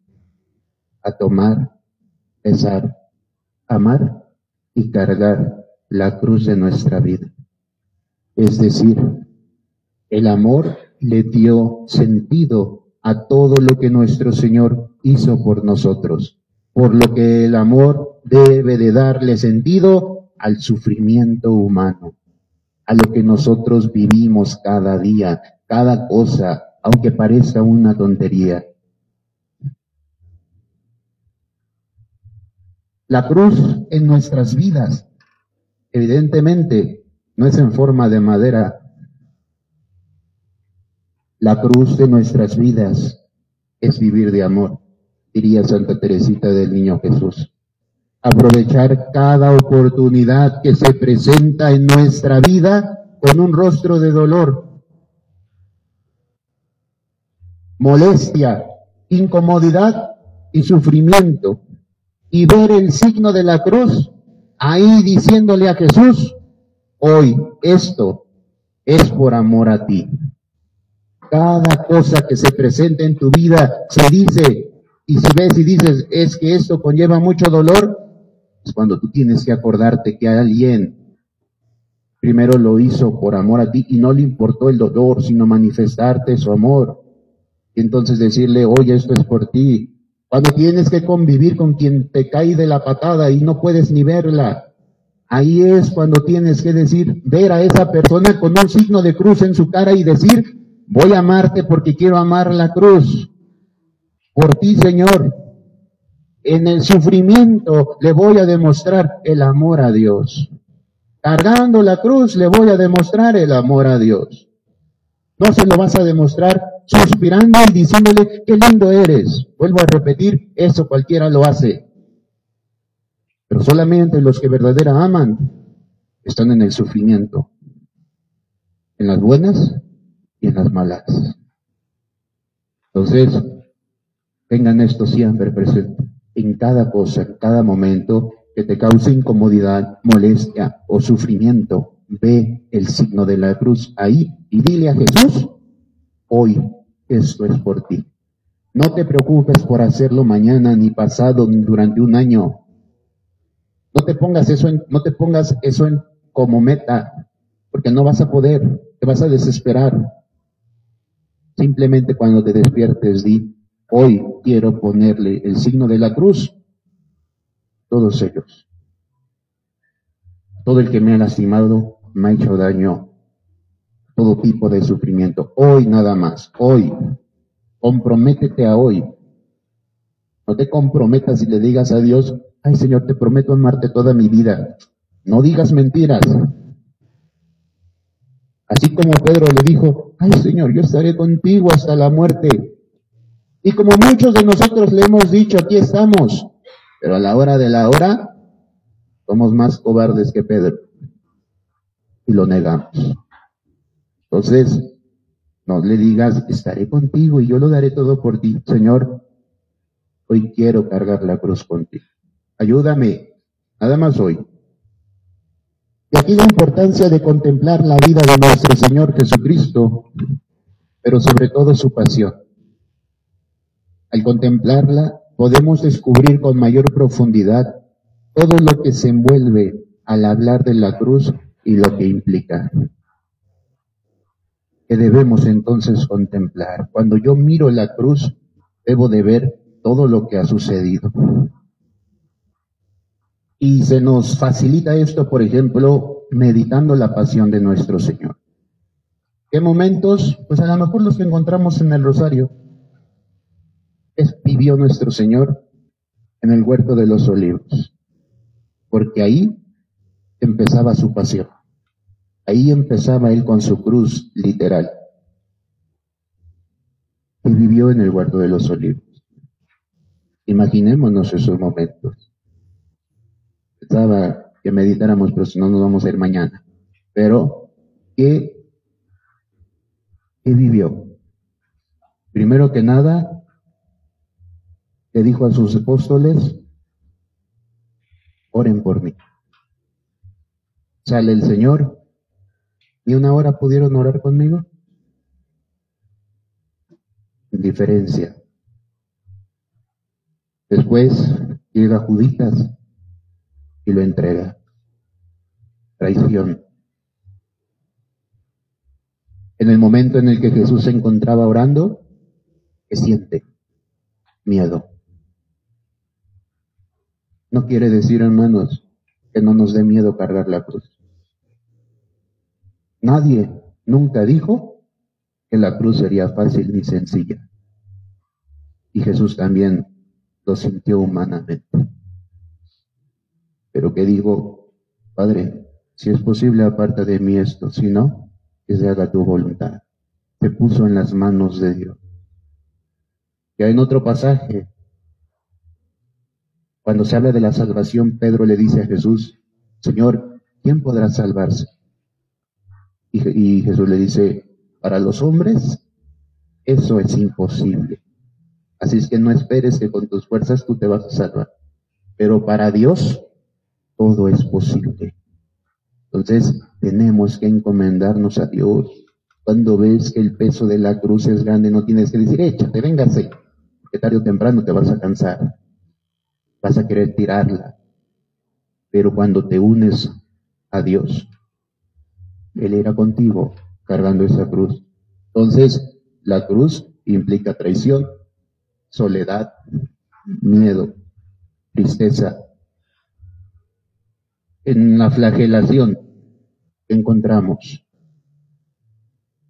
a tomar, besar, amar y cargar la cruz de nuestra vida. Es decir, el amor le dio sentido a todo lo que nuestro Señor hizo por nosotros, por lo que el amor debe de darle sentido al sufrimiento humano, a lo que nosotros vivimos cada día, cada cosa, aunque parezca una tontería. La cruz en nuestras vidas, evidentemente, no es en forma de madera. La cruz de nuestras vidas es vivir de amor, diría Santa Teresita del Niño Jesús. Aprovechar cada oportunidad que se presenta en nuestra vida con un rostro de dolor, molestia, incomodidad y sufrimiento, y ver el signo de la cruz ahí diciéndole a Jesús: hoy esto es por amor a ti. Cada cosa que se presenta en tu vida se dice, y si ves y dices, es que esto conlleva mucho dolor, es cuando tú tienes que acordarte que alguien primero lo hizo por amor a ti y no le importó el dolor, sino manifestarte su amor. Y entonces decirle: oye, esto es por ti. Cuando tienes que convivir con quien te cae de la patada y no puedes ni verla, ahí es cuando tienes que decir, ver a esa persona con un signo de cruz en su cara y decir: voy a amarte porque quiero amar la cruz. Por ti, Señor. En el sufrimiento le voy a demostrar el amor a Dios. Cargando la cruz le voy a demostrar el amor a Dios. No se lo vas a demostrar suspirando y diciéndole: qué lindo eres. Vuelvo a repetir, eso cualquiera lo hace. Pero solamente los que verdaderamente aman están en el sufrimiento, en las buenas y en las malas. Entonces, tengan esto siempre presente, en cada cosa, en cada momento que te cause incomodidad, molestia o sufrimiento, ve el signo de la cruz ahí y dile a Jesús: hoy esto es por ti. No te preocupes por hacerlo mañana, ni pasado, ni durante un año. No te pongas eso como meta, porque no vas a poder, te vas a desesperar. Simplemente cuando te despiertes, di: hoy quiero ponerle el signo de la cruz a todos ellos. Todo el que me ha lastimado, me ha hecho daño, todo tipo de sufrimiento. Hoy nada más, hoy. Comprométete a hoy. No te comprometas y le digas a Dios: ay, Señor, te prometo amarte toda mi vida. No digas mentiras. Así como Pedro le dijo: ay, Señor, yo estaré contigo hasta la muerte. Y como muchos de nosotros le hemos dicho, aquí estamos. Pero a la hora de la hora, somos más cobardes que Pedro. Y lo negamos. Entonces, no le digas: estaré contigo y yo lo daré todo por ti. Señor, hoy quiero cargar la cruz contigo. Ayúdame, nada más hoy. Y aquí la importancia de contemplar la vida de nuestro Señor Jesucristo, pero sobre todo su pasión. Al contemplarla, podemos descubrir con mayor profundidad todo lo que se envuelve al hablar de la cruz y lo que implica. Que debemos entonces contemplar. Cuando yo miro la cruz, debo de ver todo lo que ha sucedido. Y se nos facilita esto, por ejemplo, meditando la pasión de nuestro Señor. ¿Qué momentos? Pues a lo mejor los que encontramos en el Rosario. Vivió nuestro Señor en el huerto de los Olivos, porque ahí empezaba su pasión. Ahí empezaba Él con su cruz literal. Y vivió en el huerto de los Olivos. Imaginémonos esos momentos. Pensaba que meditáramos, pero si no nos vamos a ir mañana. Pero, ¿qué vivió? Primero que nada, le dijo a sus apóstoles: oren por mí. Sale el Señor, ¿y una hora pudieron orar conmigo? Indiferencia. Después llega Juditas y lo entrega. Traición. En el momento en el que Jesús se encontraba orando, ¿qué siente? Miedo. No quiere decir, hermanos, que no nos dé miedo cargar la cruz. Nadie nunca dijo que la cruz sería fácil ni sencilla. Y Jesús también lo sintió humanamente. pero que digo, Padre, si es posible, aparta de mí esto, si no, que se haga tu voluntad. Se puso en las manos de Dios. Ya en otro pasaje, cuando se habla de la salvación, Pedro le dice a Jesús, Señor, ¿quién podrá salvarse? Y Jesús le dice, para los hombres, eso es imposible. Así es que no esperes que con tus fuerzas tú te vas a salvar. Pero para Dios, todo es posible. Entonces, tenemos que encomendarnos a Dios. Cuando ves que el peso de la cruz es grande, no tienes que decir, échate, véngase, porque tarde o temprano te vas a cansar. Vas a querer tirarla. Pero cuando te unes a Dios, Él irá contigo cargando esa cruz. Entonces, la cruz implica traición, soledad, miedo, tristeza. En la flagelación encontramos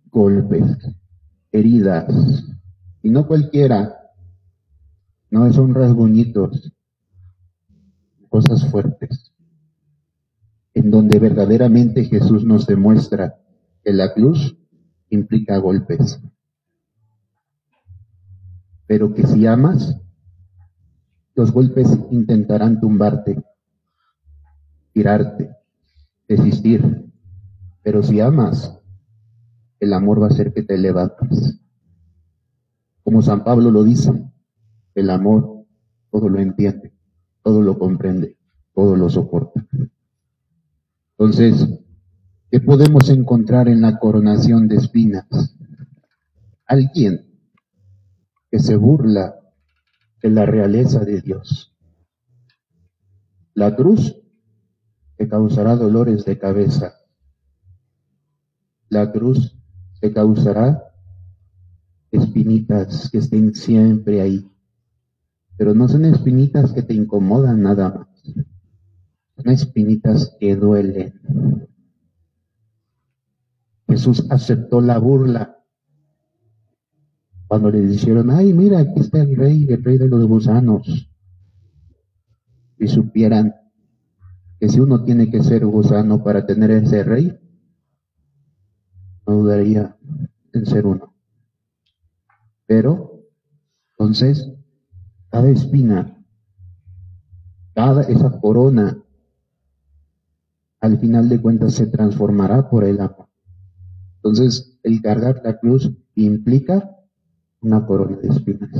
golpes, heridas, y no cualquiera, no son rasguñitos, cosas fuertes, en donde verdaderamente Jesús nos demuestra que la cruz implica golpes, pero que si amas, los golpes intentarán tumbarte, tirarte, desistir, pero si amas, el amor va a hacer que te levantes. Como San Pablo lo dice, el amor todo lo entiende, todo lo comprende, todo lo soporta. Entonces, ¿qué podemos encontrar en la coronación de espinas? Alguien que se burla de la realeza de Dios. La cruz te causará dolores de cabeza. La cruz te causará espinitas que estén siempre ahí. Pero no son espinitas que te incomodan nada más. Son espinitas que duelen. Jesús aceptó la burla cuando le dijeron, ay, mira, aquí está el rey de los gusanos. Si supieran que si uno tiene que ser gusano para tener ese rey, no dudaría en ser uno. Pero, entonces, cada espina, esa corona, al final de cuentas se transformará por el amor. Entonces, el cargar la cruz implica una corona de espinas.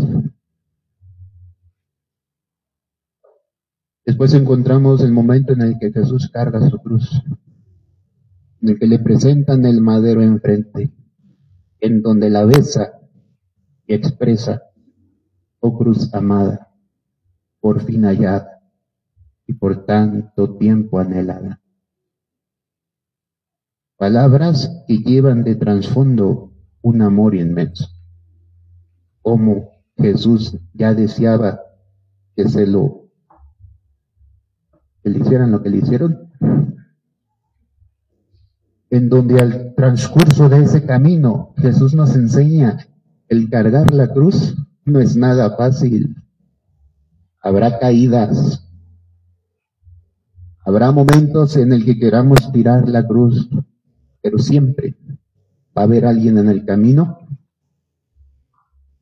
Después encontramos el momento en el que Jesús carga su cruz, en el que le presentan el madero enfrente, en donde la besa y expresa, oh cruz amada, por fin hallada y por tanto tiempo anhelada. Palabras que llevan de trasfondo un amor inmenso. Como Jesús ya deseaba que le hicieran lo que le hicieron, en donde al transcurso de ese camino Jesús nos enseña el cargar la cruz no es nada fácil. Habrá caídas, habrá momentos en el que queramos tirar la cruz, pero siempre va a haber alguien en el camino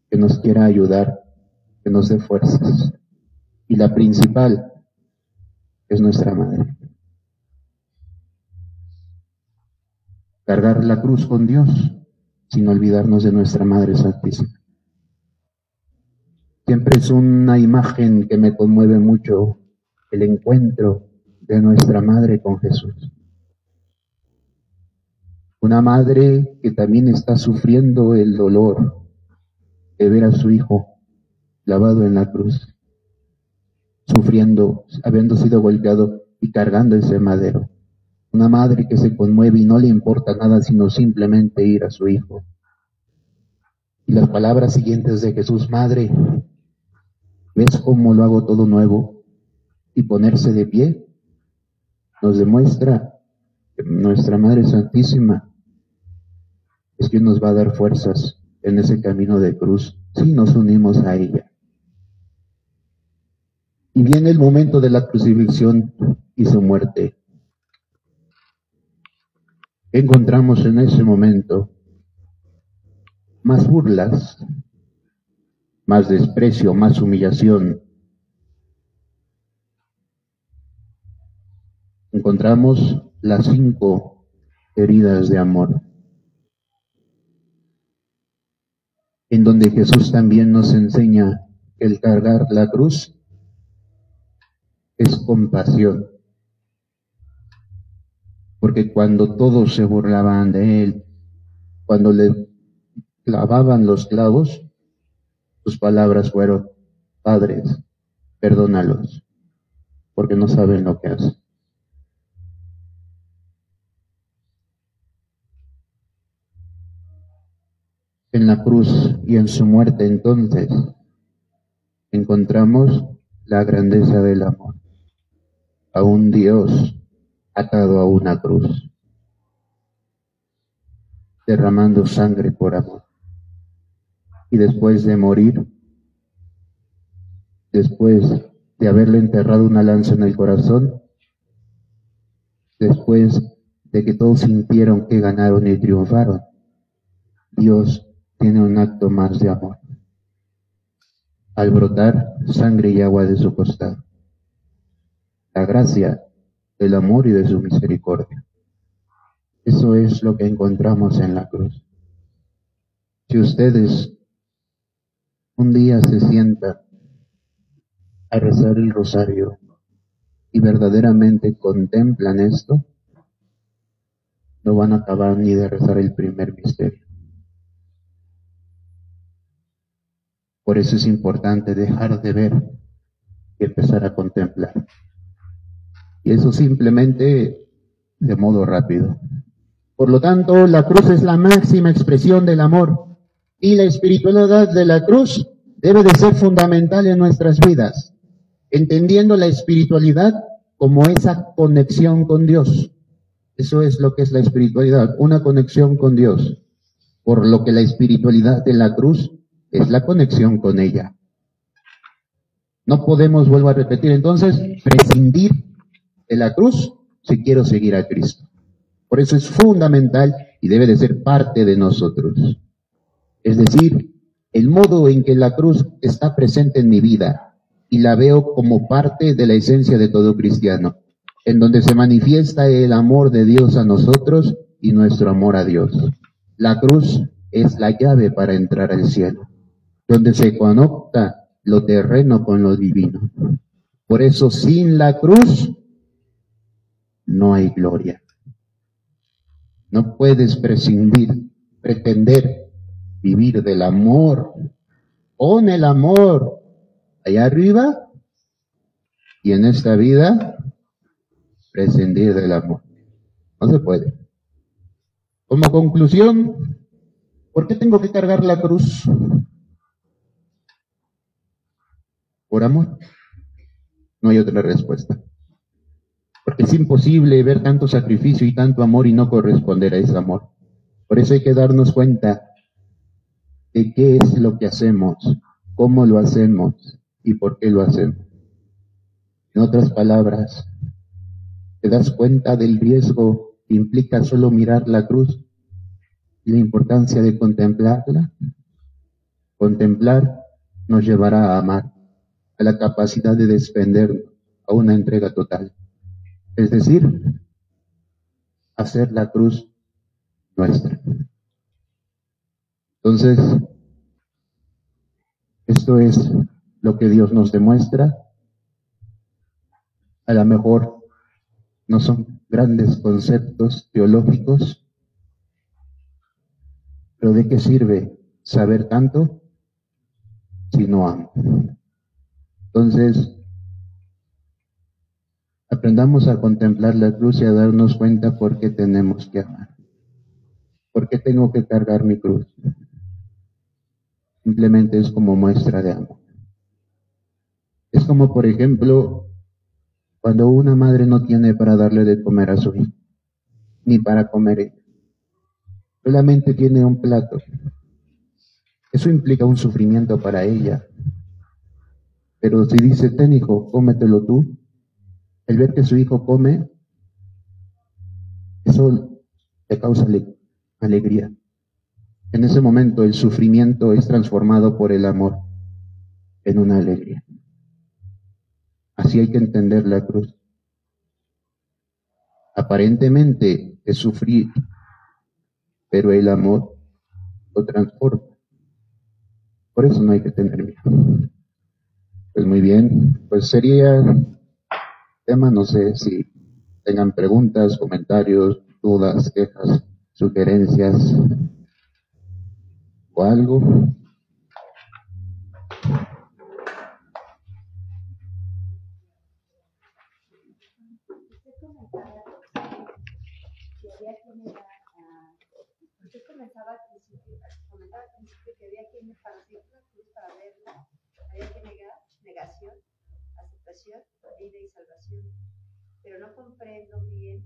que nos quiera ayudar, que nos dé fuerzas. Y la principal es nuestra madre. Cargar la cruz con Dios sin olvidarnos de nuestra Madre Santísima. Siempre es una imagen que me conmueve mucho, el encuentro de nuestra Madre con Jesús. Una madre que también está sufriendo el dolor de ver a su hijo clavado en la cruz, sufriendo, habiendo sido golpeado y cargando ese madero. Una madre que se conmueve y no le importa nada sino simplemente ir a su hijo. Y las palabras siguientes de Jesús: Madre, ¿ves cómo lo hago todo nuevo? Y ponerse de pie nos demuestra que nuestra Madre Santísima es quien nos va a dar fuerzas en ese camino de cruz si nos unimos a ella. Y viene el momento de la crucifixión y su muerte. Encontramos en ese momento más burlas, más desprecio, más humillación. Encontramos las 5 heridas de amor, en donde Jesús también nos enseña que el cargar la cruz es compasión. Porque cuando todos se burlaban de él, cuando le clavaban los clavos, sus palabras fueron: Padres, perdónalos, porque no saben lo que hacen. En la cruz y en su muerte, entonces, encontramos la grandeza del amor a un Dios atado a una cruz, derramando sangre por amor. Y después de morir, después de haberle enterrado una lanza en el corazón, después de que todos sintieron que ganaron y triunfaron, Dios tiene un acto más de amor, al brotar sangre y agua de su costado. La gracia del amor y de su misericordia. Eso es lo que encontramos en la cruz. Si ustedes un día se sientan a rezar el rosario y verdaderamente contemplan esto, no van a acabar ni de rezar el primer misterio. Por eso es importante dejar de ver y empezar a contemplar. Y eso simplemente de modo rápido. Por lo tanto, la cruz es la máxima expresión del amor, y la espiritualidad de la cruz debe de ser fundamental en nuestras vidas, entendiendo la espiritualidad como esa conexión con Dios. Eso es lo que es la espiritualidad, una conexión con Dios, por lo que la espiritualidad de la cruz es la conexión con ella. No podemos, vuelvo a repetir, entonces, prescindir de la cruz si quiero seguir a Cristo. Por eso es fundamental y debe de ser parte de nosotros. Es decir, el modo en que la cruz está presente en mi vida y la veo como parte de la esencia de todo cristiano, en donde se manifiesta el amor de Dios a nosotros y nuestro amor a Dios. La cruz es la llave para entrar al cielo, donde se conecta lo terreno con lo divino. Por eso, sin la cruz no hay gloria. No puedes prescindir, pretender vivir del amor. Pon el amor allá arriba y en esta vida prescindir del amor. No se puede. Como conclusión, ¿por qué tengo que cargar la cruz? ¿Por amor? No hay otra respuesta. Porque es imposible ver tanto sacrificio y tanto amor y no corresponder a ese amor. Por eso hay que darnos cuenta de qué es lo que hacemos, cómo lo hacemos y por qué lo hacemos. En otras palabras, ¿te das cuenta del riesgo que implica solo mirar la cruz y la importancia de contemplarla? Contemplar nos llevará a amar, a la capacidad de desprendernos, a una entrega total. Es decir, hacer la cruz nuestra. Entonces, esto es lo que Dios nos demuestra. A lo mejor no son grandes conceptos teológicos, pero ¿de qué sirve saber tanto si no amo? Entonces, aprendamos a contemplar la cruz y a darnos cuenta por qué tenemos que amar. ¿Por qué tengo que cargar mi cruz? Simplemente es como muestra de amor. Es como, por ejemplo, cuando una madre no tiene para darle de comer a su hijo, ni para comer ella. Solamente tiene un plato. Eso implica un sufrimiento para ella. Pero si dice, ten hijo, cómetelo tú, el ver que su hijo come, eso le causa alegría. En ese momento el sufrimiento es transformado por el amor en una alegría. Así hay que entender la cruz. Aparentemente es sufrir, pero el amor lo transforma. Por eso no hay que tener miedo. Pues muy bien, pues sería tema, no sé si tengan preguntas, comentarios, dudas, quejas, sugerencias o algo. Usted comentaba al principio que había quienes para hacer la cruz, para verla, había que negar, negación, aceptación, vida y salvación. Pero no comprendo bien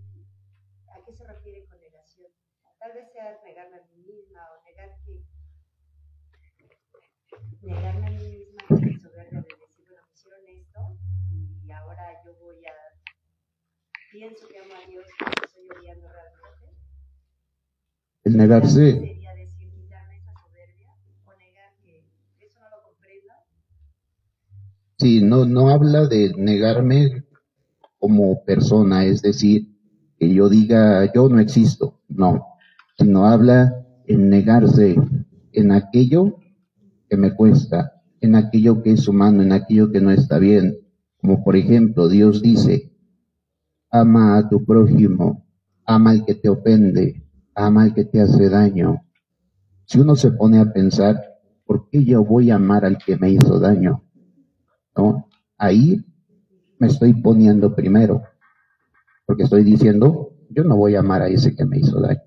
a qué se refiere con negación. Tal vez sea negarme a mí misma o negarme a mí misma con la soberbia de decir, bueno, me hicieron esto y ahora yo pienso que amo a Dios y estoy odiando realmente. El negarse. Sería decir, quitarme esa soberbia o negar que eso no lo comprenda. Sí, no habla de negarme como persona, es decir, que yo diga yo no existo, no, sino habla en negarse en aquello que me cuesta, en aquello que es humano, en aquello que no está bien. Como por ejemplo, Dios dice, ama a tu prójimo, ama al que te ofende, ama al que te hace daño. Si uno se pone a pensar, ¿por qué yo voy a amar al que me hizo daño? ¿No? Ahí me estoy poniendo primero, porque estoy diciendo, yo no voy a amar a ese que me hizo daño,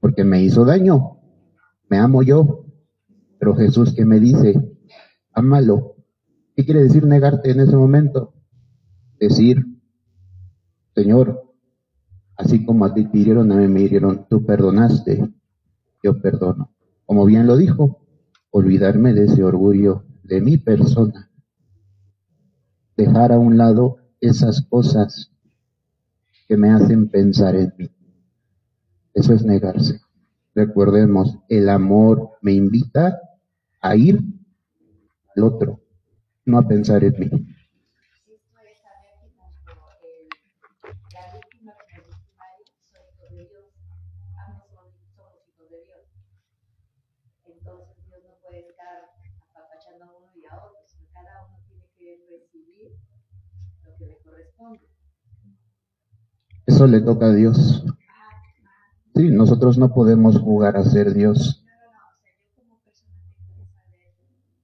porque me hizo daño, me amo yo, pero Jesús que me dice, ámalo. ¿Qué quiere decir negarte en ese momento? Decir, Señor, así como a ti te hirieron, a mí me hirieron, tú perdonaste, yo perdono. Como bien lo dijo, olvidarme de ese orgullo de mi persona, dejar a un lado esas cosas que me hacen pensar en mí. Eso es negarse. Recordemos, el amor me invita a ir al otro, no a pensar en mí. Esto es saber que tanto la víctima como el victimario son hijos de Dios. Ambos somos hijos de Dios. Entonces Dios no puede estar apapachando a uno y a otro, sino cada uno tiene que recibir lo que le corresponde. Eso le toca a Dios. Sí, nosotros no podemos jugar a ser Dios. No, o sea, yo como persona tengo que saber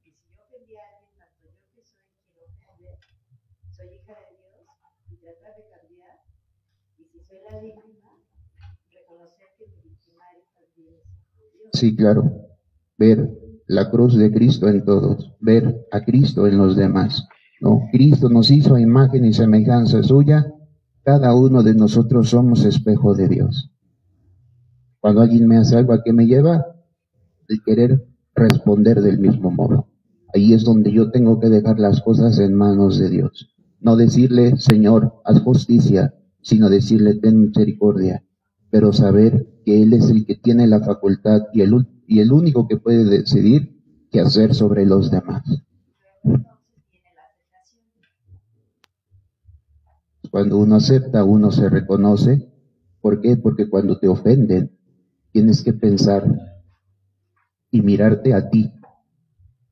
que si yo ofendí a alguien, tanto yo que soy quien ofende, soy hija de Dios y tratar de cambiar, y si soy la víctima, reconocer que mi victimario también es hijo de Dios. Sí, claro. Ver la cruz de Cristo en todos, ver a Cristo en los demás. No, Cristo nos hizo a imagen y semejanza suya. Cada uno de nosotros somos espejo de Dios. Cuando alguien me hace algo, ¿a qué me lleva? El querer responder del mismo modo. Ahí es donde yo tengo que dejar las cosas en manos de Dios. No decirle, Señor, haz justicia, sino decirle, ten misericordia. Pero saber que Él es el que tiene la facultad y el único que puede decidir qué hacer sobre los demás. Cuando uno acepta, uno se reconoce. ¿Por qué? Porque cuando te ofenden, tienes que pensar y mirarte a ti,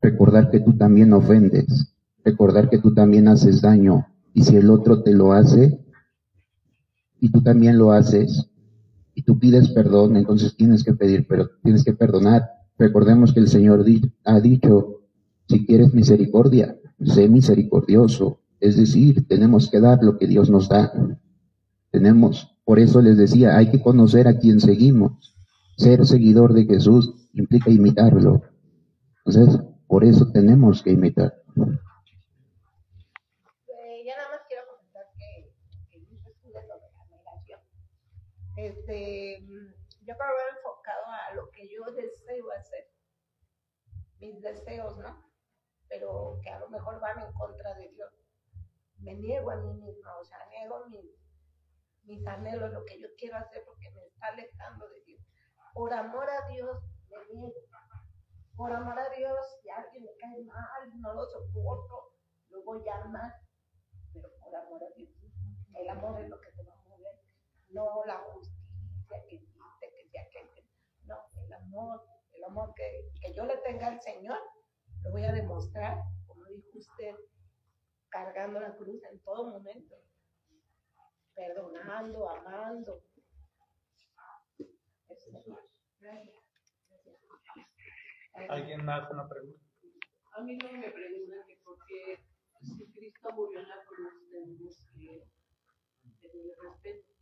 recordar que tú también ofendes, recordar que tú también haces daño, y si el otro te lo hace, y tú también lo haces, y tú pides perdón, entonces tienes que pedir, pero tienes que perdonar. Recordemos que el Señor ha dicho, si quieres misericordia, sé misericordioso, es decir, tenemos que dar lo que Dios nos da. Por eso les decía, hay que conocer a quién seguimos. Ser seguidor de Jesús implica imitarlo. Entonces, por eso tenemos que imitar. Ya nada más quiero comentar que yo estudié sobre la negación. Yo creo haber enfocado a lo que yo deseo hacer, mis deseos, ¿no? pero que a lo mejor van en contra de Dios. Me niego a mí misma, o sea, niego mis anhelos, lo que yo quiero hacer porque me está alejando de Dios. Por amor a Dios, me niego. Por amor a Dios, si alguien me cae mal, no lo soporto, lo voy a amar, pero por amor a Dios. El amor es lo que te va a mover, no la justicia que existe, que sea que no, el amor que yo le tenga al Señor, lo voy a demostrar, como dijo usted, cargando la cruz en todo momento, perdonando, amando. Gracias. ¿Alguien más una pregunta? A mí no me preguntan que por qué si Cristo murió en la cruz tenemos que tenerle respeto.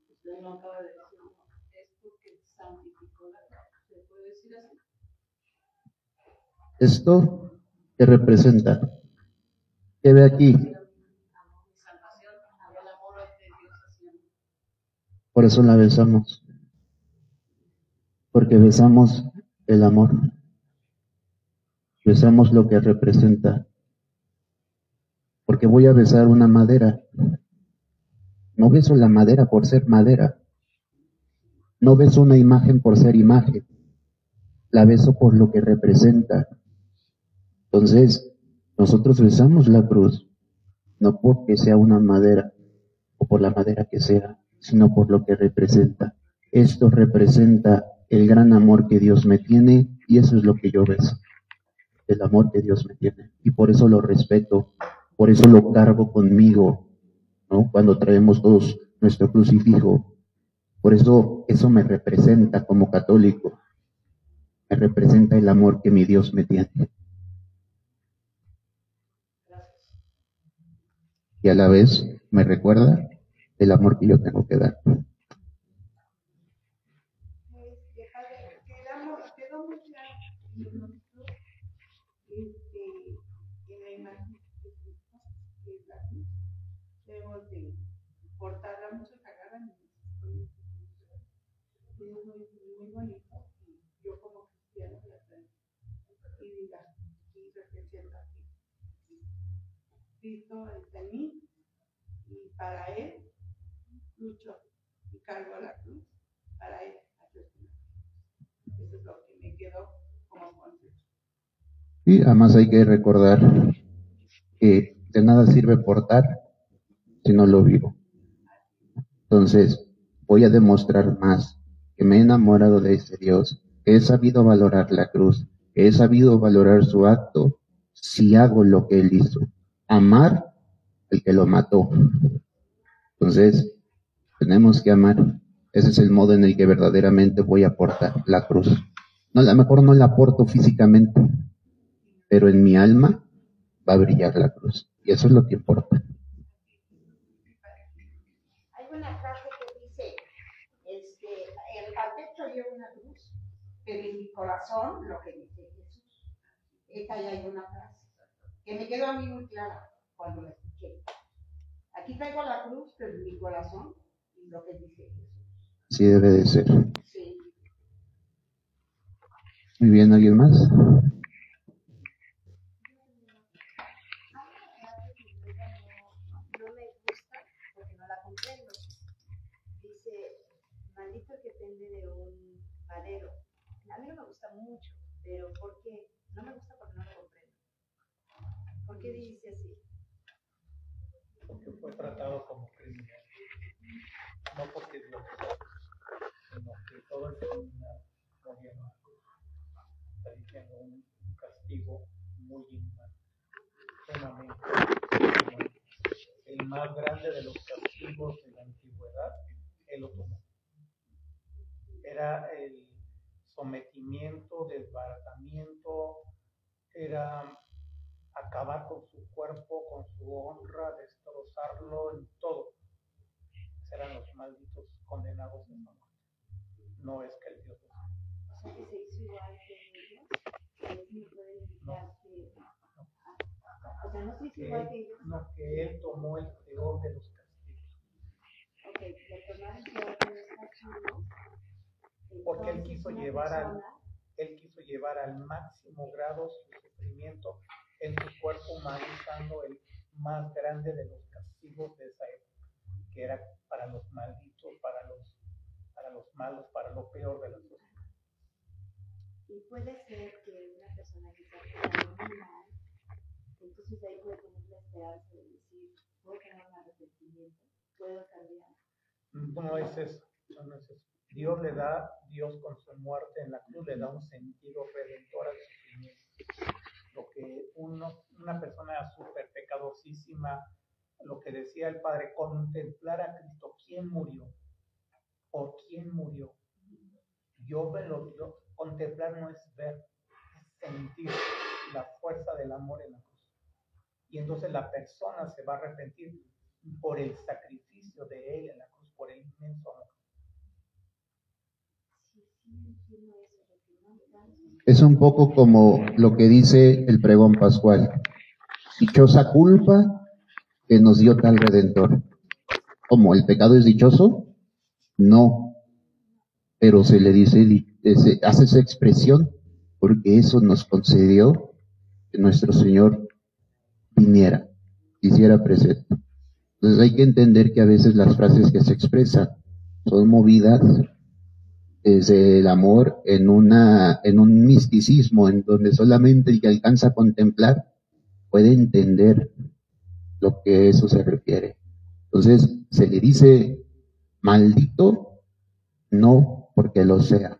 Usted no acaba de decir, no, es porque santificó la cruz. ¿Se puede decir así? Esto que representa, que ve aquí, Salvación, el amor de Dios hacia mí. por eso la besamos, porque besamos el amor, besamos lo que representa, porque voy a besar una madera, no beso la madera por ser madera, no beso una imagen por ser imagen, la beso por lo que representa. Entonces, nosotros besamos la cruz, no porque sea una madera o por la madera que sea, sino por lo que representa. Esto representa el gran amor que Dios me tiene y eso es lo que yo beso, el amor que Dios me tiene. Y por eso lo respeto, por eso lo cargo conmigo, ¿no? Cuando traemos todos nuestro crucifijo, por eso me representa como católico, me representa el amor que mi Dios me tiene. Y a la vez me recuerda el amor que yo tengo que dar. Quedó muy claro en la imagen de Cristo, que es la cruz. Debemos de portarla mucho, sagrada en el es muy bonito y yo como cristiano la traigo y diga y representa que Cristo está en mí y para él lucho y cargo la cruz para él. Eso es lo que me quedó como consejo. Y además hay que recordar que de nada sirve portar si no lo vivo. Entonces, voy a demostrar más que me he enamorado de ese Dios, que he sabido valorar la cruz, que he sabido valorar su acto, si hago lo que él hizo. Amar al que lo mató. Entonces, tenemos que amar. Ese es el modo en el que verdaderamente voy a portar la cruz. No, a lo mejor no la porto físicamente, pero en mi alma va a brillar la cruz. Y eso es lo que importa. Hay una frase que dice, al pecho lleva una cruz, pero en mi corazón lo que dice Jesús. Esta ya hay una frase que me quedó a mí muy clara cuando la escuché. Aquí traigo la cruz, pero en mi corazón lo que dice Jesús. Así debe de ser. Sí. Muy bien, ¿alguien más? No me gusta porque no la comprendo. Dice, maldito el que pende de un madero. A mí no me gusta mucho, pero ¿por qué? No me gusta porque no lo comprendo. ¿Por qué dice así? Porque fue tratado como criminal. No porque Dios, sino que todo el criminal moría en la cruz. Está diciendo un castigo muy inhumano, sumamente inhumano. El más grande de los castigos de la antigüedad, él lo tomó. Era el sometimiento, desbaratamiento, era acabar con su cuerpo, con su honra, destrozarlo en todo. Serán los malditos condenados en la muerte. No es que el Dios los ama. O sea, que se hizo igual que ellos. ¿Me pueden indicar que... O sea, no se hizo igual que ellos. No, que él tomó el peor de los castigos. Ok, le tomaron el peor de los castigos. Porque él quiso llevar al máximo grado su sufrimiento en su cuerpo humano usando el más grande de los castigos de esa época, que era para los malditos, para los malos, para lo peor de la sociedad. Y puede ser que una persona que está pasando muy mal, entonces ahí puede tener la esperanza de decir, puedo tener un arrepentimiento, puedo cambiar. No es eso, no es eso. Dios con su muerte en la cruz le da un sentido redentor al sufrimiento. Lo que una persona súper pecadosísima, lo que decía el Padre, contemplar a Cristo, ¿quién murió? ¿Por quién murió? Contemplar no es ver, es sentir la fuerza del amor en la cruz. Y entonces la persona se va a arrepentir por el sacrificio de Él en la cruz, por el inmenso amor. Es un poco como lo que dice el pregón pascual. Dichosa culpa que nos dio tal Redentor. ¿Cómo? ¿El pecado es dichoso? No. Pero se le dice, hace esa expresión porque eso nos concedió que nuestro Señor viniera, hiciera precepto. Entonces hay que entender que a veces las frases que se expresan son movidas desde el amor en un misticismo en donde solamente el que alcanza a contemplar puede entender lo que eso se refiere. Entonces se le dice maldito no porque lo sea,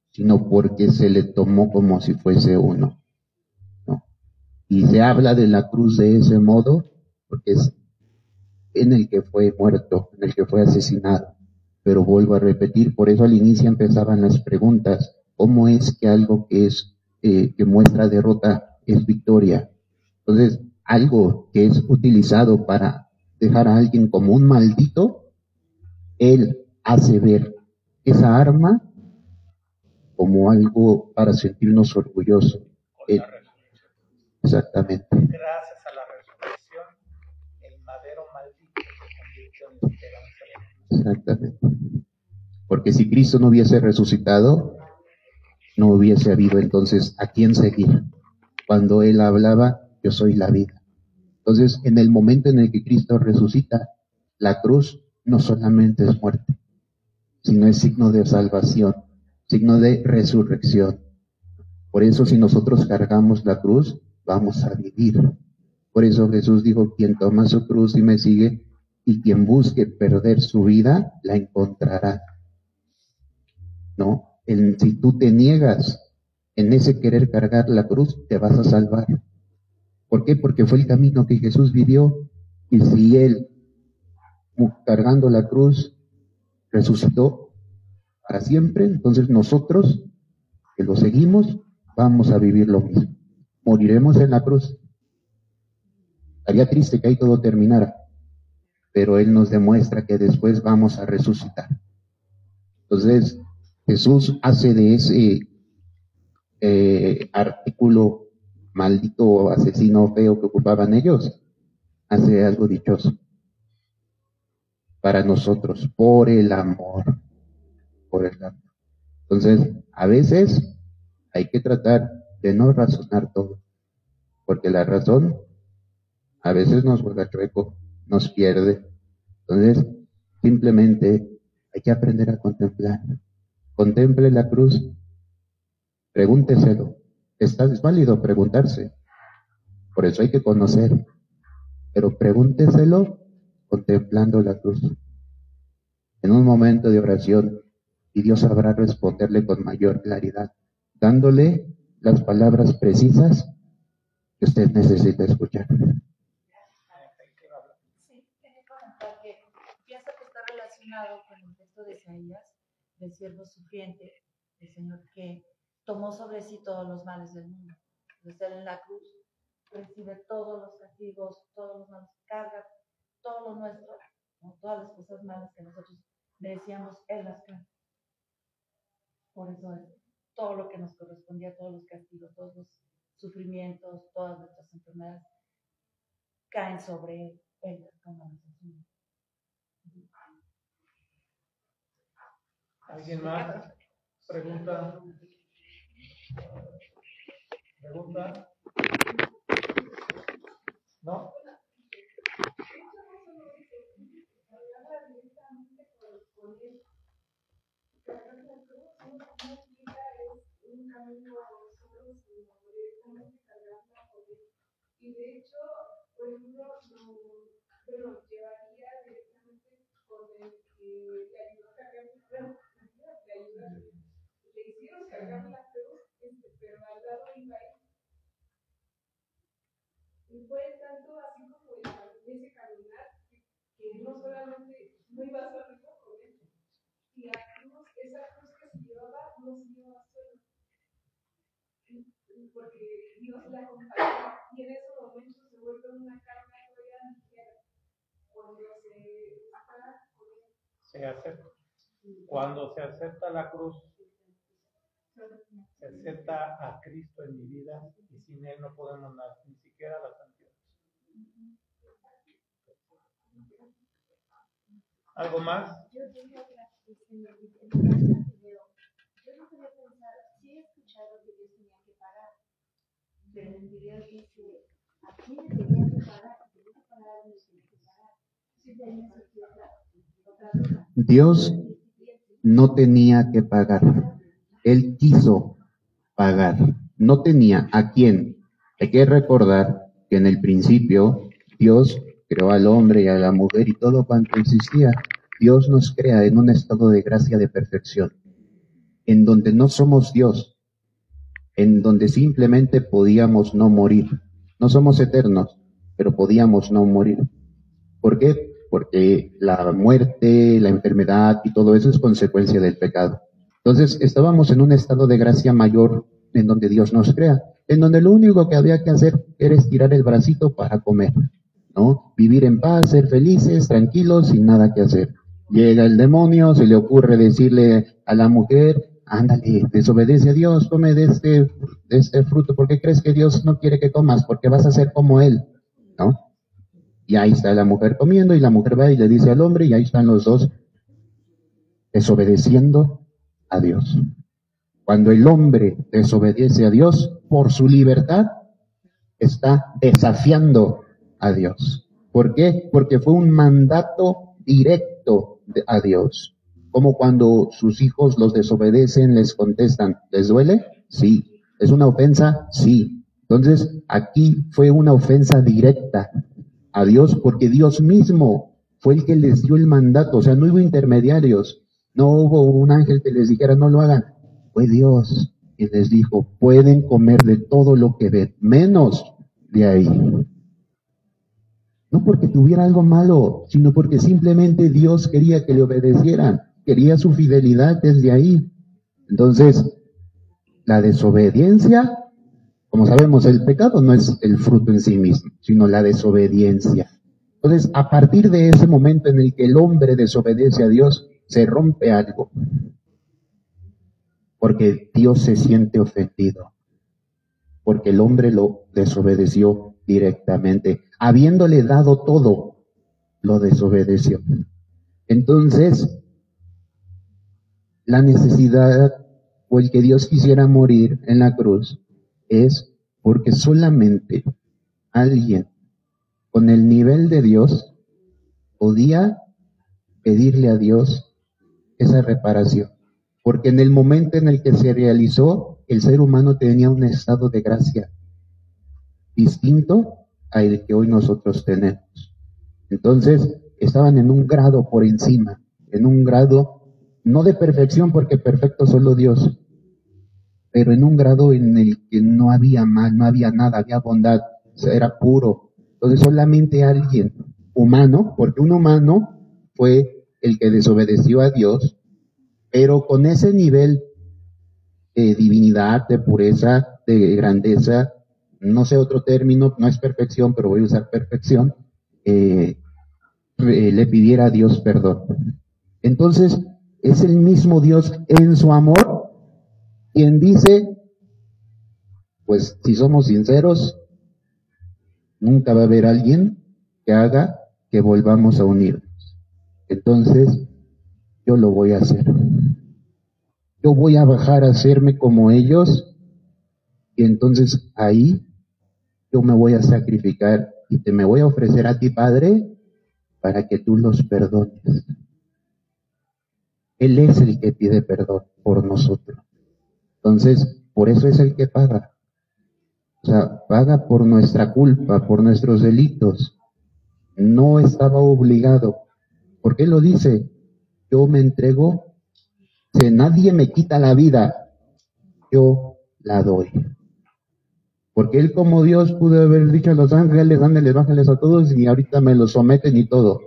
sino porque se le tomó como si fuese uno, ¿no? Y se habla de la cruz de ese modo porque es en el que fue muerto, en el que fue asesinado. Pero vuelvo a repetir, por eso al inicio empezaban las preguntas: ¿cómo es que algo que que muestra derrota es victoria? Entonces, algo que es utilizado para dejar a alguien como un maldito, él hace ver esa arma como algo para sentirnos orgullosos. Exactamente. Gracias a la resurrección, el madero maldito se convirtió en esperanza. Exactamente. Porque si Cristo no hubiese resucitado, no hubiese habido entonces a quién seguir. Cuando Él hablaba, yo soy la vida. Entonces, en el momento en el que Cristo resucita, la cruz no solamente es muerte, sino es signo de salvación, signo de resurrección. Por eso, si nosotros cargamos la cruz, vamos a vivir. Por eso Jesús dijo: quien toma su cruz y me sigue, y quien busque perder su vida, la encontrará. ¿No? Si tú te niegas en ese querer cargar la cruz, te vas a salvar. ¿Por qué? Porque fue el camino que Jesús vivió. Y si Él, cargando la cruz, resucitó para siempre, entonces nosotros, que lo seguimos, vamos a vivir lo mismo. Moriremos en la cruz. Estaría triste que ahí todo terminara, pero Él nos demuestra que después vamos a resucitar. Entonces, Jesús hace de ese artículo maldito, asesino, feo que ocupaban ellos, hace algo dichoso para nosotros, por el amor, por el amor. Entonces, a veces hay que tratar de no razonar todo, porque la razón a veces nos juega chueco, nos pierde. Entonces, simplemente hay que aprender a contemplar. Contemple la cruz, pregúnteselo. Es válido preguntarse, por eso hay que conocer, pero pregúnteselo contemplando la cruz. En un momento de oración, y Dios sabrá responderle con mayor claridad, dándole las palabras precisas que usted necesita escuchar. Sí, quería comentar que pienso que está relacionado con el texto de Isaías, del siervo sufriente, el Señor que tomó sobre sí todos los males del mundo. Desde Él en la cruz recibe todos los castigos, todos los males, carga todo lo nuestro, ¿no? Todas las cosas malas que nosotros merecíamos, Él las carga. Por eso es todo lo que nos correspondía, todos los castigos, todos los sufrimientos, todas nuestras enfermedades caen sobre Él. ¿Alguien más? Pregunta. ¿No? Y de hecho, por ejemplo, bueno, llevaría directamente con el que le ayudó a cargar mi cruz, le hicieron cargar la cruz, pero al lado iba él. Y fue tanto así como ese caminar que no solamente no iba a ser rico con él, y la cruz, esa cruz que se llevaba, no se llevaba sola, porque Dios la acompañó, y en ese momento se vuelve una carga todavía ligera cuando se está con él. Se acepta. Cuando se acepta la cruz, se acepta a Cristo en mi vida, y sin Él no podemos nada, ni siquiera la santidad. ¿Algo más? Yo tengo otra cuestión de video. Yo no podía pensar, sí he escuchado que Dios tenía que pagar, pero en el video dice, ¿a quién le tenía que pagar? Si tenía que pagar, no tenía que pagar. Sí tenía otra duda. Dios no tenía que pagar. Él quiso pagar. No tenía a quién. Hay que recordar que en el principio Dios creó al hombre y a la mujer y todo cuanto existía. Dios nos crea en un estado de gracia de perfección, en donde no somos Dios, en donde simplemente podíamos no morir. No somos eternos, pero podíamos no morir. ¿Por qué? Porque la muerte, la enfermedad y todo eso es consecuencia del pecado. Entonces estábamos en un estado de gracia mayor en donde Dios nos crea, en donde lo único que había que hacer era estirar el bracito para comer, ¿no? Vivir en paz, ser felices, tranquilos, sin nada que hacer. Llega el demonio, se le ocurre decirle a la mujer, ándale, desobedece a Dios, come de este fruto, porque crees que Dios no quiere que comas, porque vas a ser como Él, ¿no? Y ahí está la mujer comiendo, y la mujer va y le dice al hombre, y ahí están los dos desobedeciendo a Dios. Cuando el hombre desobedece a Dios por su libertad, está desafiando a Dios. ¿Por qué? Porque fue un mandato directo a Dios. Como cuando sus hijos los desobedecen, les contestan, ¿les duele? Sí. ¿Es una ofensa? Sí. Entonces, aquí fue una ofensa directa a Dios, porque Dios mismo fue el que les dio el mandato. O sea, no hubo intermediarios, no hubo un ángel que les dijera no lo hagan, fue Dios quien les dijo, pueden comer de todo lo que ven, menos de ahí. No porque tuviera algo malo, sino porque simplemente Dios quería que le obedecieran, quería su fidelidad desde ahí. Entonces, la desobediencia, como sabemos, el pecado no es el fruto en sí mismo, sino la desobediencia. Entonces, a partir de ese momento en el que el hombre desobedece a Dios, se rompe algo. Porque Dios se siente ofendido. Porque el hombre lo desobedeció directamente. Habiéndole dado todo, lo desobedeció. Entonces, la necesidad o el que Dios quisiera morir en la cruz es porque solamente alguien con el nivel de Dios podía pedirle a Dios esa reparación. Porque en el momento en el que se realizó, el ser humano tenía un estado de gracia distinto al que hoy nosotros tenemos. Entonces, estaban en un grado por encima, en un grado no de perfección, porque perfecto solo Dios, pero en un grado en el que no había mal, no había nada, había bondad, o sea, era puro. Entonces solamente alguien humano, porque un humano fue el que desobedeció a Dios, pero con ese nivel de divinidad, de pureza, de grandeza, no sé otro término, no es perfección, pero voy a usar perfección, le pidiera a Dios perdón. Entonces, es el mismo Dios en su amor quien dice, pues si somos sinceros, nunca va a haber alguien que haga que volvamos a unirnos. Entonces, yo lo voy a hacer. Yo voy a bajar a hacerme como ellos, y entonces ahí yo me voy a sacrificar y te me voy a ofrecer a ti, Padre, para que tú los perdones. Él es el que pide perdón por nosotros. Entonces, por eso es el que paga. O sea, paga por nuestra culpa, por nuestros delitos. No estaba obligado. ¿Por qué lo dice? Yo me entrego. Si nadie me quita la vida, yo la doy. Porque él como Dios pudo haber dicho a los ángeles, ángeles, bájales a todos y ahorita me los someten y todo.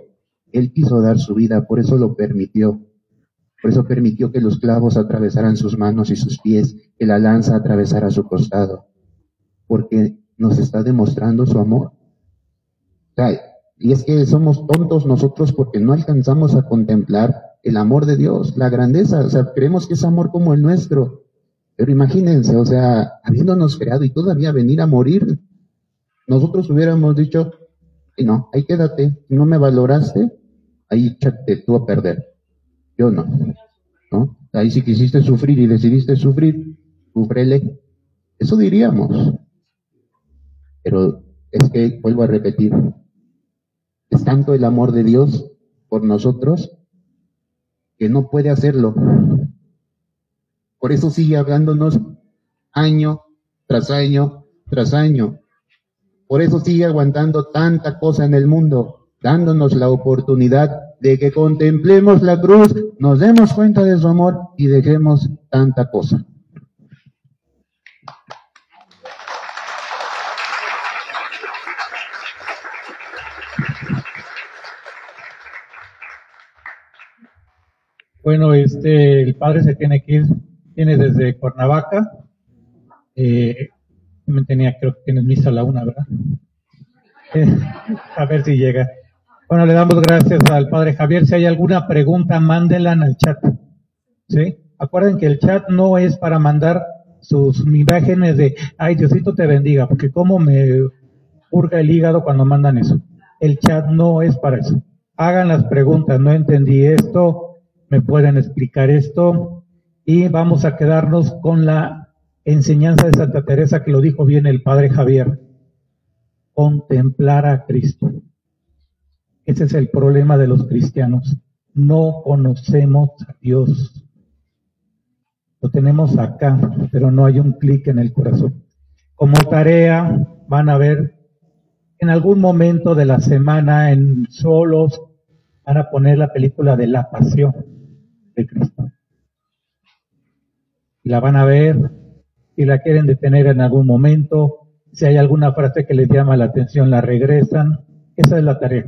Él quiso dar su vida, por eso lo permitió. Por eso permitió que los clavos atravesaran sus manos y sus pies, que la lanza atravesara su costado. Porque nos está demostrando su amor. O sea, y es que somos tontos nosotros porque no alcanzamos a contemplar el amor de Dios, la grandeza. O sea, creemos que es amor como el nuestro. Pero imagínense, o sea, habiéndonos creado y todavía venir a morir, nosotros hubiéramos dicho, no, ahí quédate, no me valoraste, ahí échate tú a perder. Yo no, ¿no? Ahí si quisiste sufrir y decidiste sufrir, sufrele. Eso diríamos. Pero es que, vuelvo a repetir, es tanto el amor de Dios por nosotros que no puede hacerlo. Por eso sigue hablándonos año tras año tras año. Por eso sigue aguantando tanta cosa en el mundo, dándonos la oportunidad de que contemplemos la cruz, nos demos cuenta de su amor y dejemos tanta cosa. Bueno, el padre se tiene que ir, viene desde Cuernavaca. Creo que tienes misa a la 1, ¿verdad? A ver si llega. Bueno, le damos gracias al padre Javier. Si hay alguna pregunta, mándenla al chat. ¿Sí? Acuerden que el chat no es para mandar sus imágenes de, ay, Diosito te bendiga, porque cómo me purga el hígado cuando mandan eso. El chat no es para eso. Hagan las preguntas, no entendí esto, me pueden explicar esto, y vamos a quedarnos con la enseñanza de Santa Teresa, que lo dijo bien el padre Javier. Contemplar a Cristo. Ese es el problema de los cristianos. No conocemos a Dios. Lo tenemos acá, pero no hay un clic en el corazón. Como tarea, van a ver en algún momento de la semana, en solos, van a poner la película de La Pasión de Cristo. Y la van a ver, si la quieren detener en algún momento, si hay alguna frase que les llama la atención, la regresan. Esa es la tarea.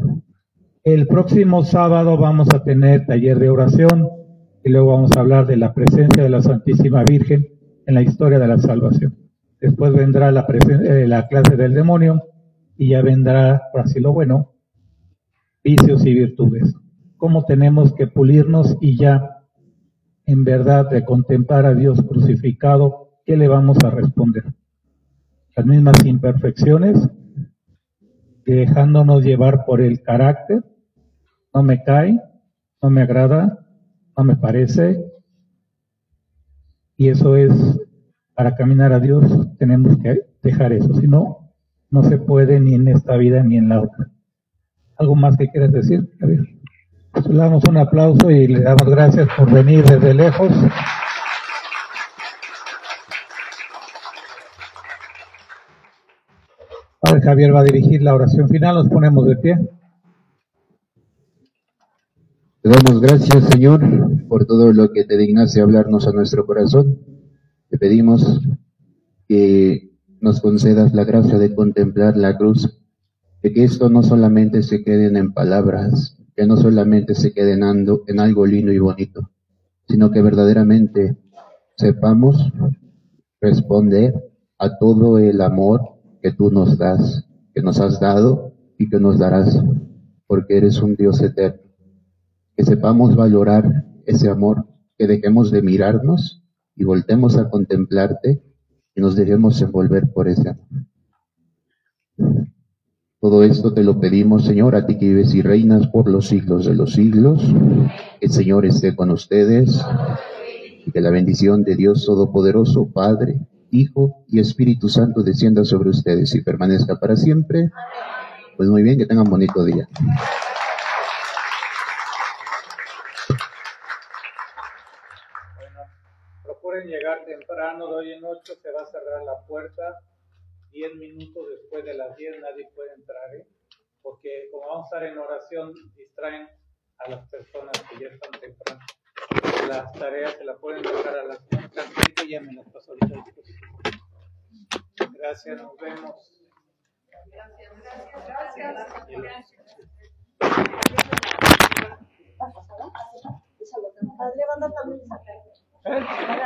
El próximo sábado vamos a tener taller de oración y luego vamos a hablar de la presencia de la Santísima Virgen en la historia de la salvación. Después vendrá la clase del demonio y ya vendrá, por así lo bueno, vicios y virtudes. Cómo tenemos que pulirnos y ya, en verdad, de contemplar a Dios crucificado, ¿qué le vamos a responder? Las mismas imperfecciones, dejándonos llevar por el carácter. No me cae, no me agrada, no me parece. Y eso es, para caminar a Dios, tenemos que dejar eso. Si no, no se puede ni en esta vida ni en la otra. ¿Algo más que quieras decir, Javier? Pues le damos un aplauso y le damos gracias por venir desde lejos. Padre Javier va a dirigir la oración final. Nos ponemos de pie. Te damos gracias, Señor, por todo lo que te dignaste hablarnos a nuestro corazón. Te pedimos que nos concedas la gracia de contemplar la cruz, de que esto no solamente se queden en palabras, que no solamente se quede en algo lindo y bonito, sino que verdaderamente sepamos responder a todo el amor que tú nos das, que nos has dado y que nos darás, porque eres un Dios eterno. Que sepamos valorar ese amor, que dejemos de mirarnos y voltemos a contemplarte y nos dejemos envolver por ese amor. Todo esto te lo pedimos, Señor, a ti que vives y reinas por los siglos de los siglos. Que el Señor esté con ustedes y que la bendición de Dios Todopoderoso, Padre, Hijo y Espíritu Santo descienda sobre ustedes y permanezca para siempre. Pues muy bien, que tengan bonito día. Bueno, procuren llegar temprano, de hoy en 8 se va a cerrar la puerta, 10 minutos después de las 10 nadie puede entrar, porque como vamos a estar en oración, distraen a las personas que ya están temprano. Las tareas se las pueden dejar a las que ya me las pasó ahorita. Gracias, nos vemos. Padre, manda también esa carta.